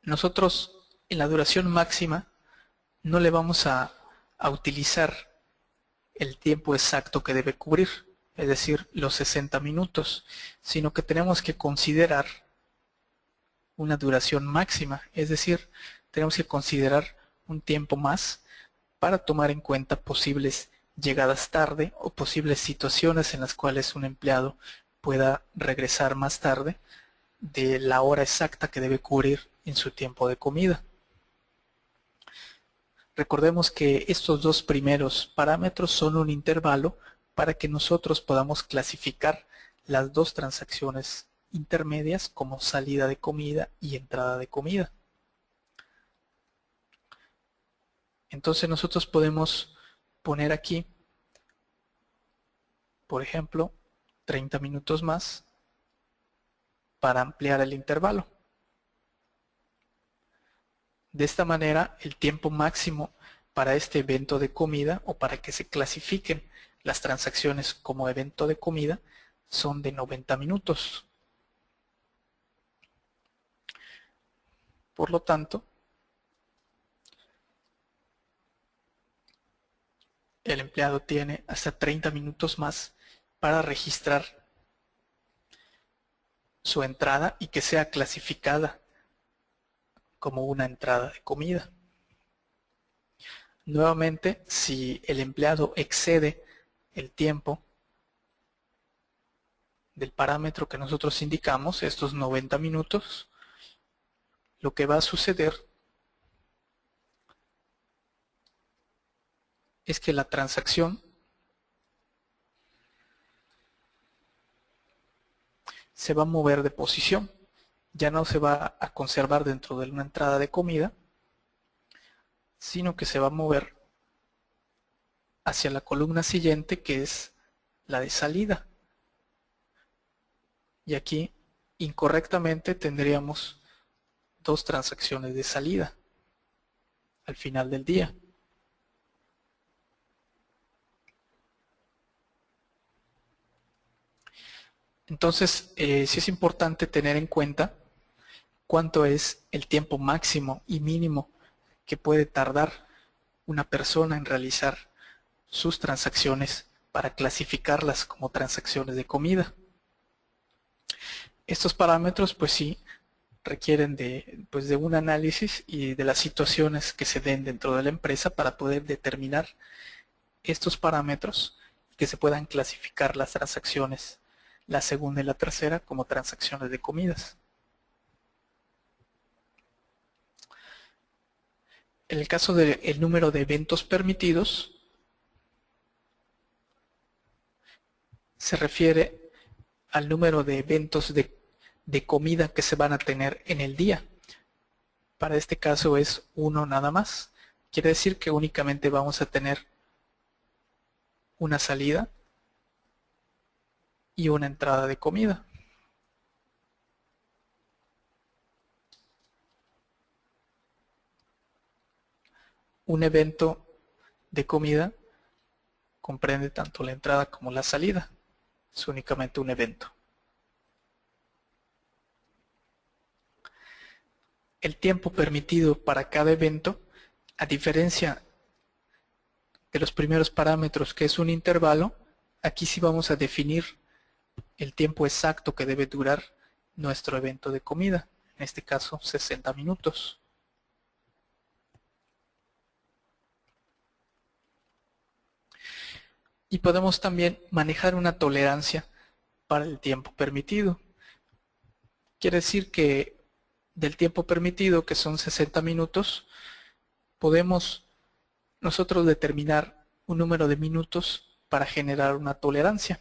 Nosotros en la duración máxima no le vamos a utilizar el tiempo exacto que debe cubrir, es decir, los 60 minutos, sino que tenemos que considerar una duración máxima, es decir, tenemos que considerar un tiempo más para tomar en cuenta posibles llegadas tarde o posibles situaciones en las cuales un empleado pueda regresar más tarde de la hora exacta que debe cubrir en su tiempo de comida. Recordemos que estos dos primeros parámetros son un intervalo para que nosotros podamos clasificar las dos transacciones intermedias como salida de comida y entrada de comida. Entonces nosotros podemos poner aquí, por ejemplo, 30 minutos más para ampliar el intervalo. De esta manera, el tiempo máximo para este evento de comida o para que se clasifiquen las transacciones como evento de comida son de 90 minutos. Por lo tanto, el empleado tiene hasta 30 minutos más para registrar su entrada y que sea clasificada como una entrada de comida. Nuevamente, si el empleado excede el tiempo del parámetro que nosotros indicamos, estos 90 minutos, lo que va a suceder es que la transacción se va a mover de posición. Ya no se va a conservar dentro de una entrada de comida, sino que se va a mover hacia la columna siguiente, que es la de salida. Y aquí, incorrectamente, tendríamos dos transacciones de salida al final del día. Entonces, sí es importante tener en cuenta cuánto es el tiempo máximo y mínimo que puede tardar una persona en realizar sus transacciones para clasificarlas como transacciones de comida. Estos parámetros, pues sí, requieren de un análisis y de las situaciones que se den dentro de la empresa para poder determinar estos parámetros y que se puedan clasificar las transacciones, la segunda y la tercera, como transacciones de comidas. En el caso del número de eventos permitidos, se refiere al número de eventos de comida que se van a tener en el día. Para este caso es uno nada más. Quiere decir que únicamente vamos a tener una salida y una entrada de comida. Un evento de comida comprende tanto la entrada como la salida. Es únicamente un evento. El tiempo permitido para cada evento, a diferencia de los primeros parámetros, que es un intervalo, aquí sí vamos a definir el tiempo exacto que debe durar nuestro evento de comida, en este caso 60 minutos. Y podemos también manejar una tolerancia para el tiempo permitido. Quiere decir que del tiempo permitido, que son 60 minutos, podemos nosotros determinar un número de minutos para generar una tolerancia.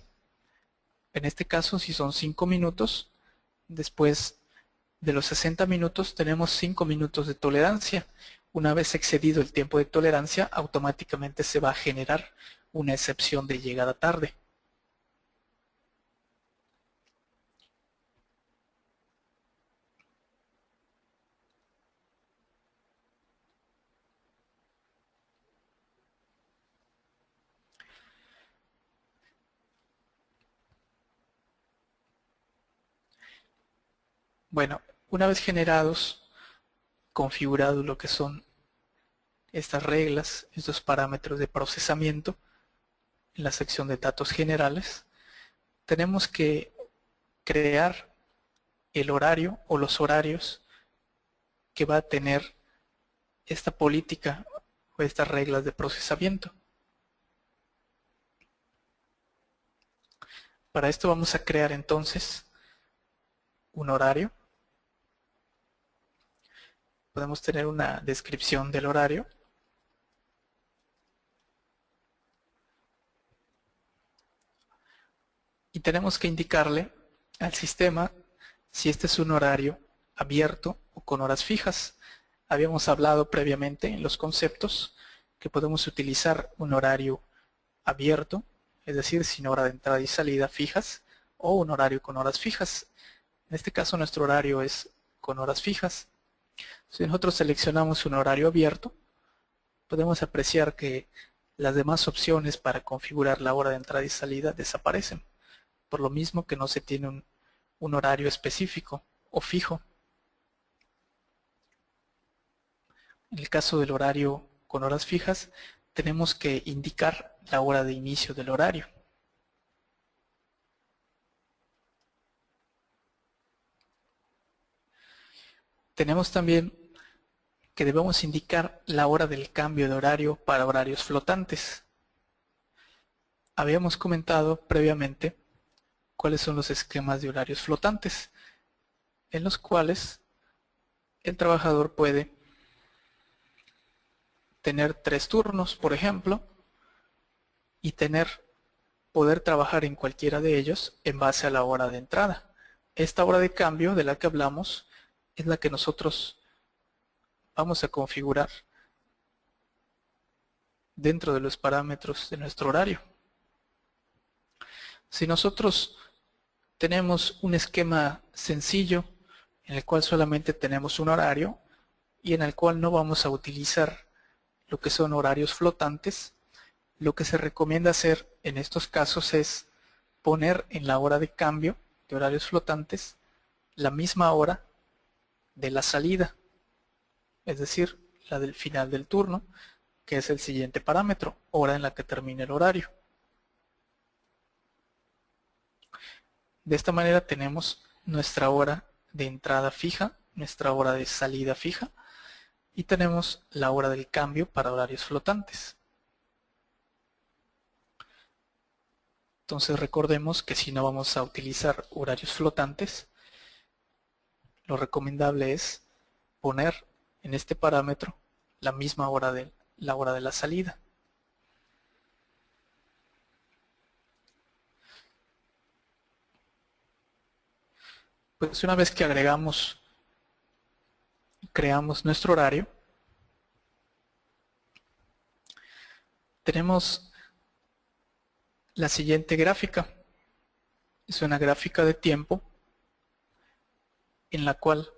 En este caso, si son 5 minutos, después de los 60 minutos tenemos 5 minutos de tolerancia. Una vez excedido el tiempo de tolerancia, automáticamente se va a generar una excepción de llegada tarde. Bueno, una vez generados, configurado lo que son estas reglas, estos parámetros de procesamiento, en la sección de datos generales, tenemos que crear el horario o los horarios que va a tener esta política o estas reglas de procesamiento. Para esto vamos a crear entonces un horario. Podemos tener una descripción del horario. Y tenemos que indicarle al sistema si este es un horario abierto o con horas fijas. Habíamos hablado previamente en los conceptos que podemos utilizar un horario abierto, es decir, sin hora de entrada y salida fijas, o un horario con horas fijas. En este caso nuestro horario es con horas fijas. Si nosotros seleccionamos un horario abierto, podemos apreciar que las demás opciones para configurar la hora de entrada y salida desaparecen, por lo mismo que no se tiene un horario específico o fijo. En el caso del horario con horas fijas, tenemos que indicar la hora de inicio del horario. Tenemos también que debemos indicar la hora del cambio de horario para horarios flotantes. Habíamos comentado previamente cuáles son los esquemas de horarios flotantes, en los cuales el trabajador puede tener 3 turnos, por ejemplo, y poder trabajar en cualquiera de ellos en base a la hora de entrada. Esta hora de cambio de la que hablamos es la que nosotros vamos a configurar dentro de los parámetros de nuestro horario. Si nosotros tenemos un esquema sencillo en el cual solamente tenemos un horario y en el cual no vamos a utilizar lo que son horarios flotantes, lo que se recomienda hacer en estos casos es poner en la hora de cambio de horarios flotantes la misma hora de la salida, es decir, la del final del turno, que es el siguiente parámetro, hora en la que termine el horario. De esta manera tenemos nuestra hora de entrada fija, nuestra hora de salida fija, y tenemos la hora del cambio para horarios flotantes. Entonces recordemos que si no vamos a utilizar horarios flotantes, lo recomendable es poner en este parámetro la misma hora de la salida. Pues una vez que creamos nuestro horario, tenemos la siguiente gráfica. Es una gráfica de tiempo en la cual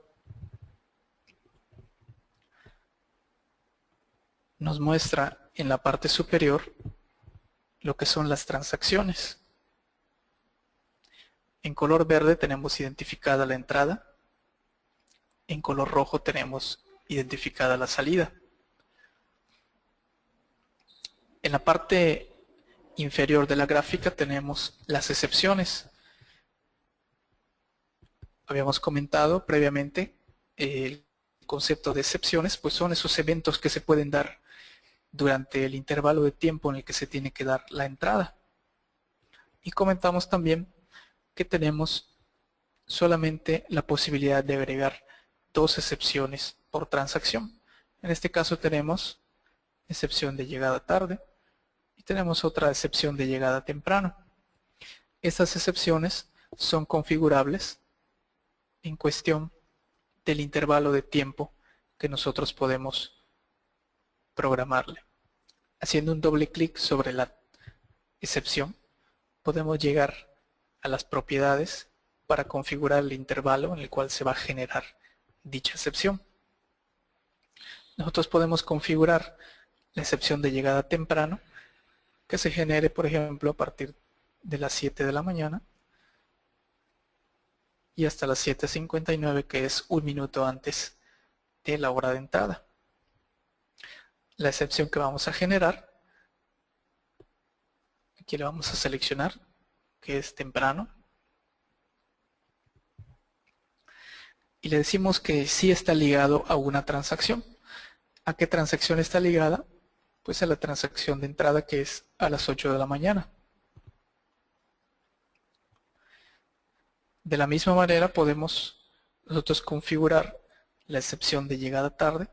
nos muestra en la parte superior lo que son las transacciones. En color verde tenemos identificada la entrada, en color rojo tenemos identificada la salida. En la parte inferior de la gráfica tenemos las excepciones. Habíamos comentado previamente el concepto de excepciones, pues son esos eventos que se pueden dar durante el intervalo de tiempo en el que se tiene que dar la entrada. Y comentamos también que tenemos solamente la posibilidad de agregar 2 excepciones por transacción. En este caso tenemos excepción de llegada tarde y tenemos otra excepción de llegada temprano. Estas excepciones son configurables en cuestión del intervalo de tiempo que nosotros podemos programarle. Haciendo un doble clic sobre la excepción, podemos llegar a las propiedades para configurar el intervalo en el cual se va a generar dicha excepción. Nosotros podemos configurar la excepción de llegada temprano, que se genere, por ejemplo, a partir de las 7 de la mañana y hasta las 7:59, que es 1 minuto antes de la hora de entrada. La excepción que vamos a generar, aquí le vamos a seleccionar, que es temprano, y le decimos que sí está ligado a una transacción. ¿A qué transacción está ligada? Pues a la transacción de entrada, que es a las 8 de la mañana. De la misma manera podemos nosotros configurar la excepción de llegada tarde,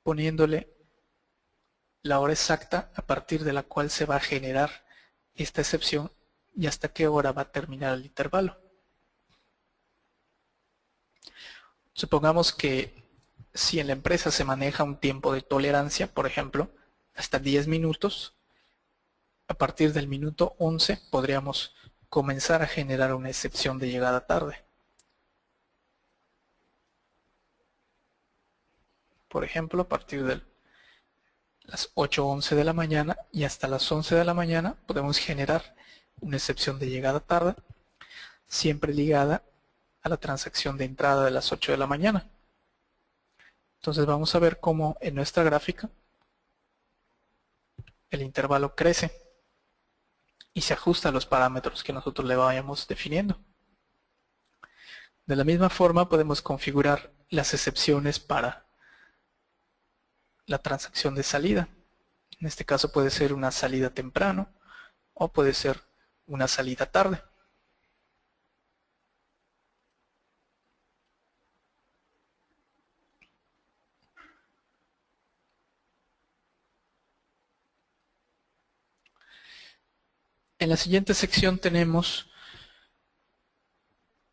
poniéndole la hora exacta a partir de la cual se va a generar esta excepción y hasta qué hora va a terminar el intervalo. Supongamos que si en la empresa se maneja un tiempo de tolerancia, por ejemplo, hasta 10 minutos, a partir del minuto 11 podríamos comenzar a generar una excepción de llegada tarde. Por ejemplo, a partir de las 8:11 de la mañana y hasta las 11 de la mañana podemos generar una excepción de llegada tarde, siempre ligada a la transacción de entrada de las 8 de la mañana. Entonces vamos a ver cómo en nuestra gráfica el intervalo crece y se ajusta a los parámetros que nosotros le vayamos definiendo. De la misma forma podemos configurar las excepciones para la transacción de salida. En este caso puede ser una salida temprano o puede ser una salida tarde. En la siguiente sección tenemos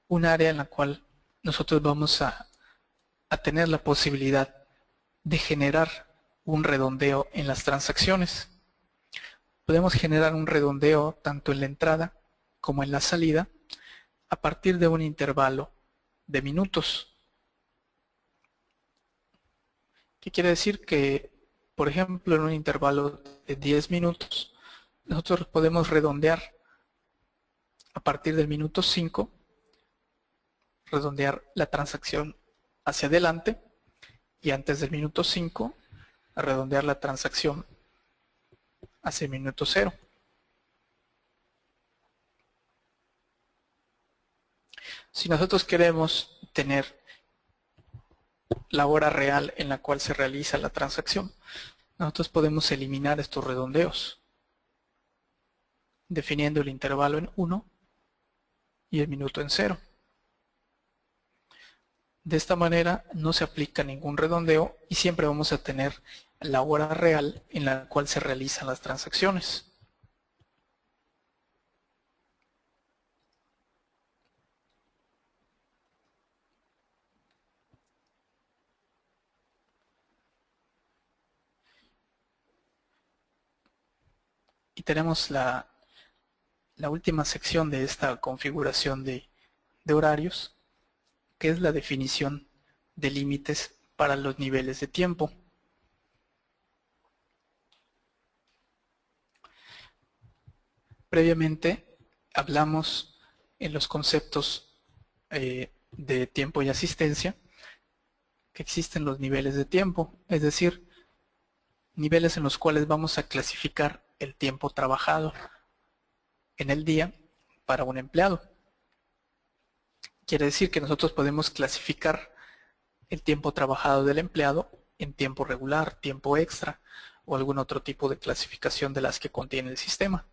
un área en la cual nosotros vamos a tener la posibilidad de generar un redondeo en las transacciones. Podemos generar un redondeo tanto en la entrada como en la salida a partir de un intervalo de minutos. ¿Qué quiere decir? Que, por ejemplo, en un intervalo de 10 minutos, nosotros podemos redondear a partir del minuto 5, redondear la transacción hacia adelante, y antes del minuto 5, a redondear la transacción hacia el minuto 0. Si nosotros queremos tener la hora real en la cual se realiza la transacción, nosotros podemos eliminar estos redondeos, definiendo el intervalo en 1 y el minuto en 0. De esta manera no se aplica ningún redondeo y siempre vamos a tener la hora real en la cual se realizan las transacciones. Y tenemos la última sección de esta configuración de horarios, que es la definición de límites para los niveles de tiempo. Previamente hablamos en los conceptos de tiempo y asistencia que existen los niveles de tiempo, es decir, niveles en los cuales vamos a clasificar el tiempo trabajado en el día para un empleado. Quiere decir que nosotros podemos clasificar el tiempo trabajado del empleado en tiempo regular, tiempo extra o algún otro tipo de clasificación de las que contiene el sistema.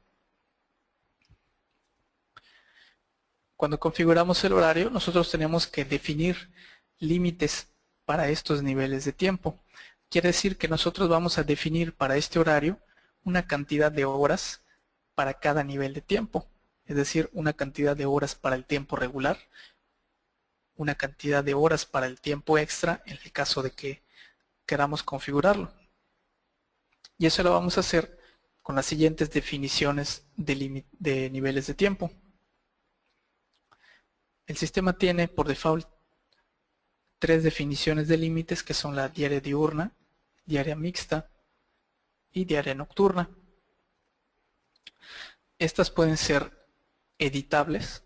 Cuando configuramos el horario, nosotros tenemos que definir límites para estos niveles de tiempo. Quiere decir que nosotros vamos a definir para este horario una cantidad de horas para cada nivel de tiempo. Es decir, una cantidad de horas para el tiempo regular, una cantidad de horas para el tiempo extra en el caso de que queramos configurarlo. Y eso lo vamos a hacer con las siguientes definiciones de niveles de tiempo. El sistema tiene por default 3 definiciones de límites, que son la diaria diurna, diaria mixta y diaria nocturna. Estas pueden ser editables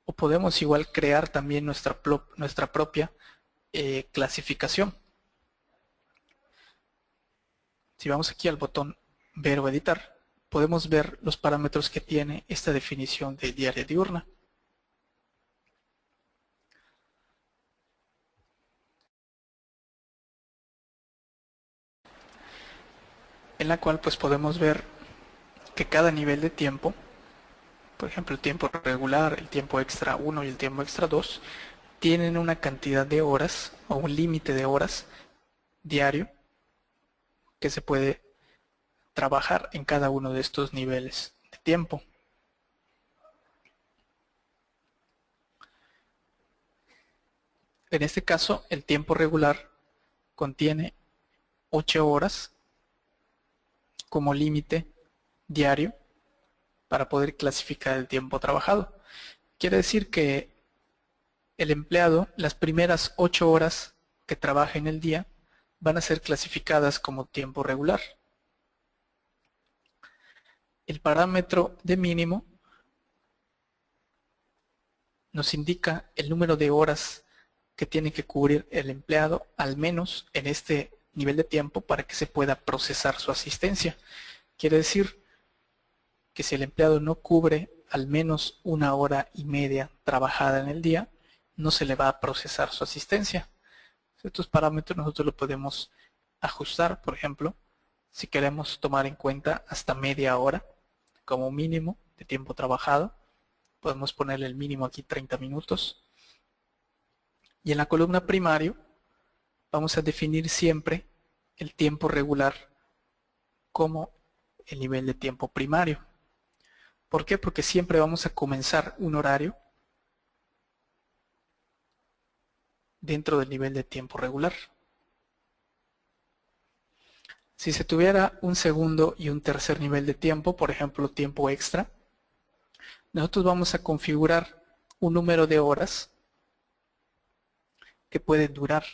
o podemos igual crear también nuestra propia clasificación. Si vamos aquí al botón ver o editar, podemos ver los parámetros que tiene esta definición de diaria diurna. En la cual pues podemos ver que cada nivel de tiempo, por ejemplo el tiempo regular, el tiempo extra 1 y el tiempo extra 2, tienen una cantidad de horas o un límite de horas diario que se puede trabajar en cada uno de estos niveles de tiempo. En este caso, el tiempo regular contiene 8 horas como límite diario para poder clasificar el tiempo trabajado. Quiere decir que el empleado, las primeras 8 horas que trabaja en el día, van a ser clasificadas como tiempo regular. El parámetro de mínimo nos indica el número de horas que tiene que cubrir el empleado, al menos en este nivel de tiempo, para que se pueda procesar su asistencia. Quiere decir que si el empleado no cubre al menos 1 hora y media trabajada en el día, no se le va a procesar su asistencia. Estos parámetros nosotros lo podemos ajustar, por ejemplo, si queremos tomar en cuenta hasta media hora como mínimo de tiempo trabajado, podemos ponerle el mínimo aquí 30 minutos. Y en la columna primario vamos a definir siempre el tiempo regular como el nivel de tiempo primario. ¿Por qué? Porque siempre vamos a comenzar un horario dentro del nivel de tiempo regular. Si se tuviera un segundo y un tercer nivel de tiempo, por ejemplo tiempo extra, nosotros vamos a configurar un número de horas que puede durar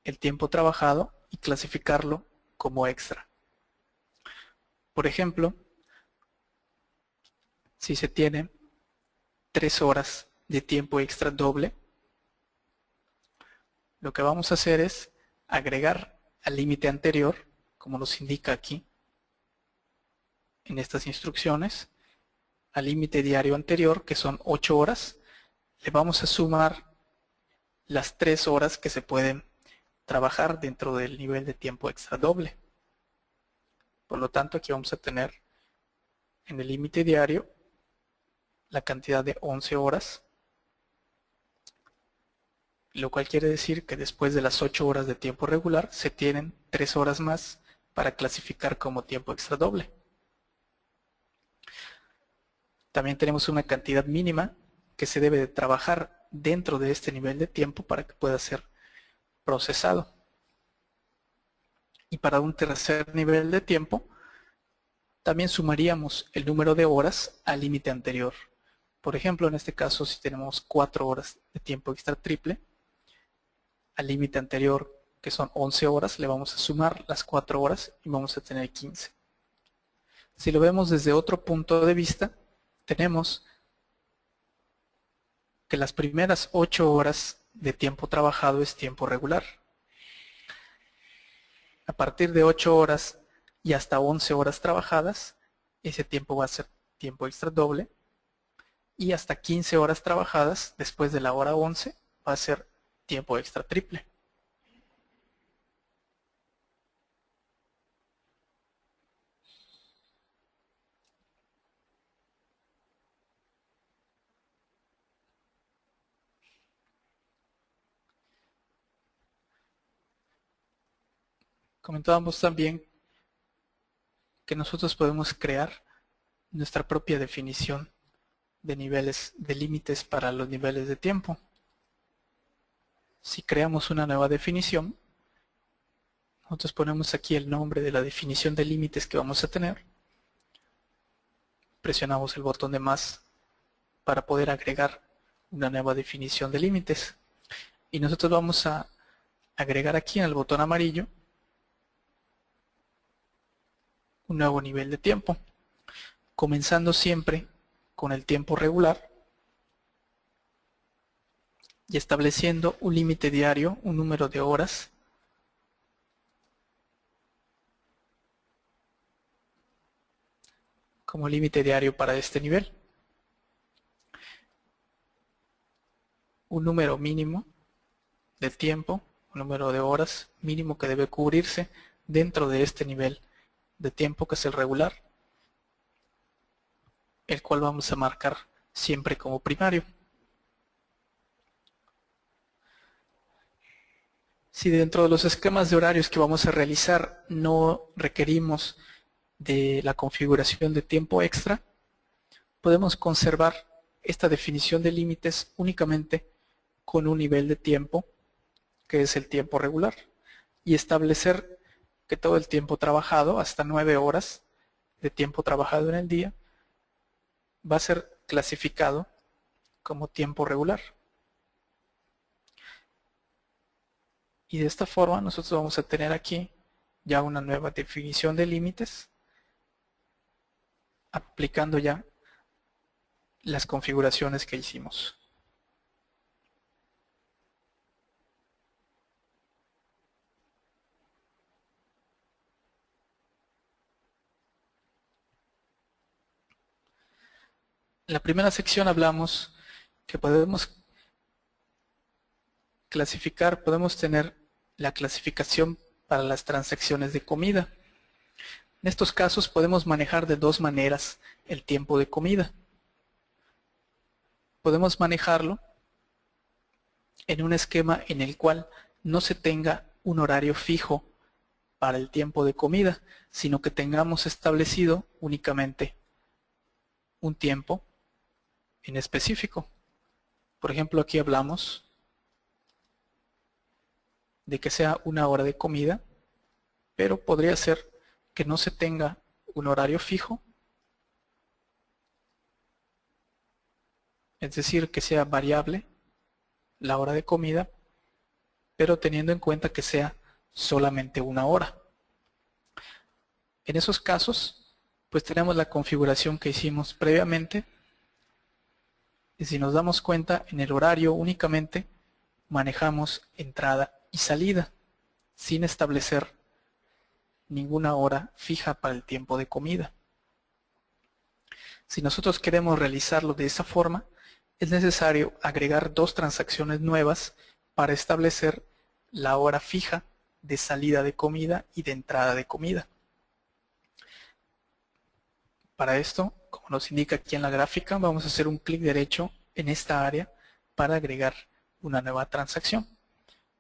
el tiempo trabajado y clasificarlo como extra. Por ejemplo, si se tiene 3 horas de tiempo extra doble, lo que vamos a hacer es agregar al límite anterior, como nos indica aquí en estas instrucciones, al límite diario anterior, que son 8 horas, le vamos a sumar las 3 horas que se pueden trabajar dentro del nivel de tiempo extra doble. Por lo tanto, aquí vamos a tener en el límite diario la cantidad de 11 horas, lo cual quiere decir que después de las 8 horas de tiempo regular se tienen 3 horas más para clasificar como tiempo extra doble. También tenemos una cantidad mínima que se debe de trabajar dentro de este nivel de tiempo para que pueda ser procesado. Y para un tercer nivel de tiempo, también sumaríamos el número de horas al límite anterior. Por ejemplo, en este caso, si tenemos 4 horas de tiempo extra triple, al límite anterior, que son 11 horas, le vamos a sumar las 4 horas y vamos a tener 15. Si lo vemos desde otro punto de vista, tenemos que las primeras 8 horas de tiempo trabajado es tiempo regular. A partir de 8 horas y hasta 11 horas trabajadas, ese tiempo va a ser tiempo extra doble. Y hasta 15 horas trabajadas, después de la hora 11, va a ser tiempo extra triple. Comentábamos también que nosotros podemos crear nuestra propia definición de niveles, de límites para los niveles de tiempo. Si creamos una nueva definición, nosotros ponemos aquí el nombre de la definición de límites que vamos a tener. Presionamos el botón de más para poder agregar una nueva definición de límites. Y nosotros vamos a agregar aquí en el botón amarillo un nuevo nivel de tiempo, comenzando siempre con el tiempo regular y estableciendo un límite diario, un número de horas como límite diario para este nivel, un número mínimo de tiempo, un número de horas mínimo que debe cubrirse dentro de este nivel de tiempo que es el regular, el cual vamos a marcar siempre como primario. Si dentro de los esquemas de horarios que vamos a realizar no requerimos de la configuración de tiempo extra, podemos conservar esta definición de límites únicamente con un nivel de tiempo que es el tiempo regular y establecer que todo el tiempo trabajado, hasta 9 horas de tiempo trabajado en el día, va a ser clasificado como tiempo regular. Y de esta forma nosotros vamos a tener aquí ya una nueva definición de límites, aplicando ya las configuraciones que hicimos. En la primera sección hablamos que podemos clasificar, podemos tener la clasificación para las transacciones de comida. En estos casos podemos manejar de dos maneras el tiempo de comida. Podemos manejarlo en un esquema en el cual no se tenga un horario fijo para el tiempo de comida, sino que tengamos establecido únicamente un tiempo en específico. Por ejemplo, aquí hablamos de que sea 1 hora de comida, pero podría ser que no se tenga un horario fijo, es decir, que sea variable la hora de comida, pero teniendo en cuenta que sea solamente 1 hora. En esos casos, pues tenemos la configuración que hicimos previamente, y si nos damos cuenta, en el horario únicamente manejamos entrada y salida, sin establecer ninguna hora fija para el tiempo de comida. Si nosotros queremos realizarlo de esa forma, es necesario agregar dos transacciones nuevas para establecer la hora fija de salida de comida y de entrada de comida. Para esto, como nos indica aquí en la gráfica, vamos a hacer un clic derecho en esta área para agregar una nueva transacción.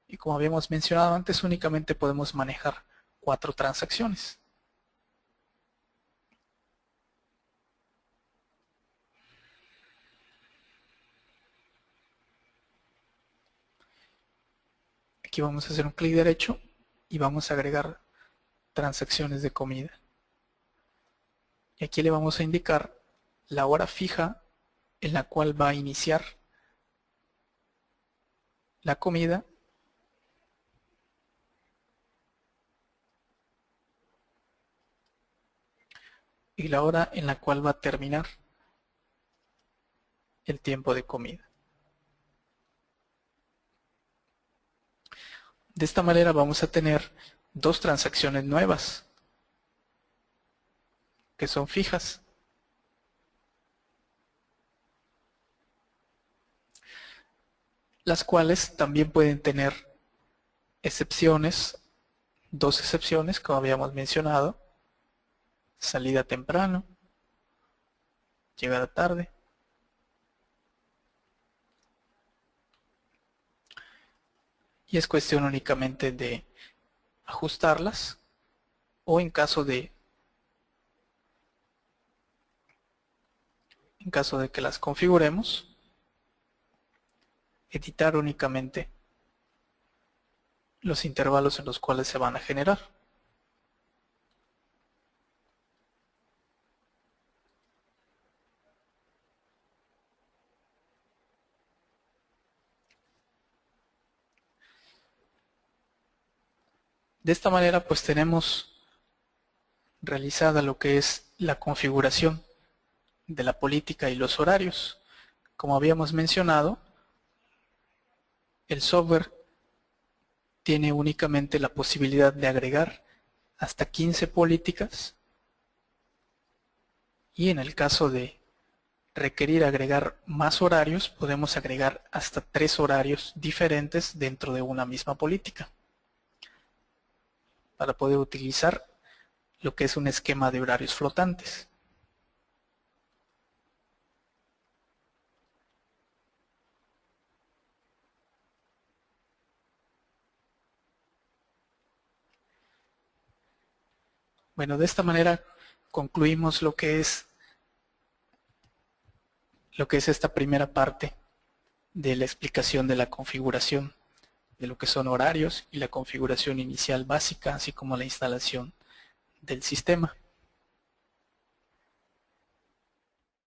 Y como habíamos mencionado antes, únicamente podemos manejar 4 transacciones. Aquí vamos a hacer un clic derecho y vamos a agregar transacciones de comida. Y aquí le vamos a indicar la hora fija en la cual va a iniciar la comida y la hora en la cual va a terminar el tiempo de comida. De esta manera vamos a tener dos transacciones nuevas que son fijas. Las cuales también pueden tener excepciones, dos excepciones como habíamos mencionado: salida temprano, llegada tarde. Y es cuestión únicamente de ajustarlas o en caso de que las configuremos, editar únicamente los intervalos en los cuales se van a generar. De esta manera pues tenemos realizada lo que es la configuración de la política y los horarios. Como habíamos mencionado, el software tiene únicamente la posibilidad de agregar hasta 15 políticas y en el caso de requerir agregar más horarios, podemos agregar hasta 3 horarios diferentes dentro de una misma política para poder utilizar lo que es un esquema de horarios flotantes. Bueno, de esta manera concluimos lo que es esta primera parte de la explicación de la configuración de lo que son horarios y la configuración inicial básica, así como la instalación del sistema.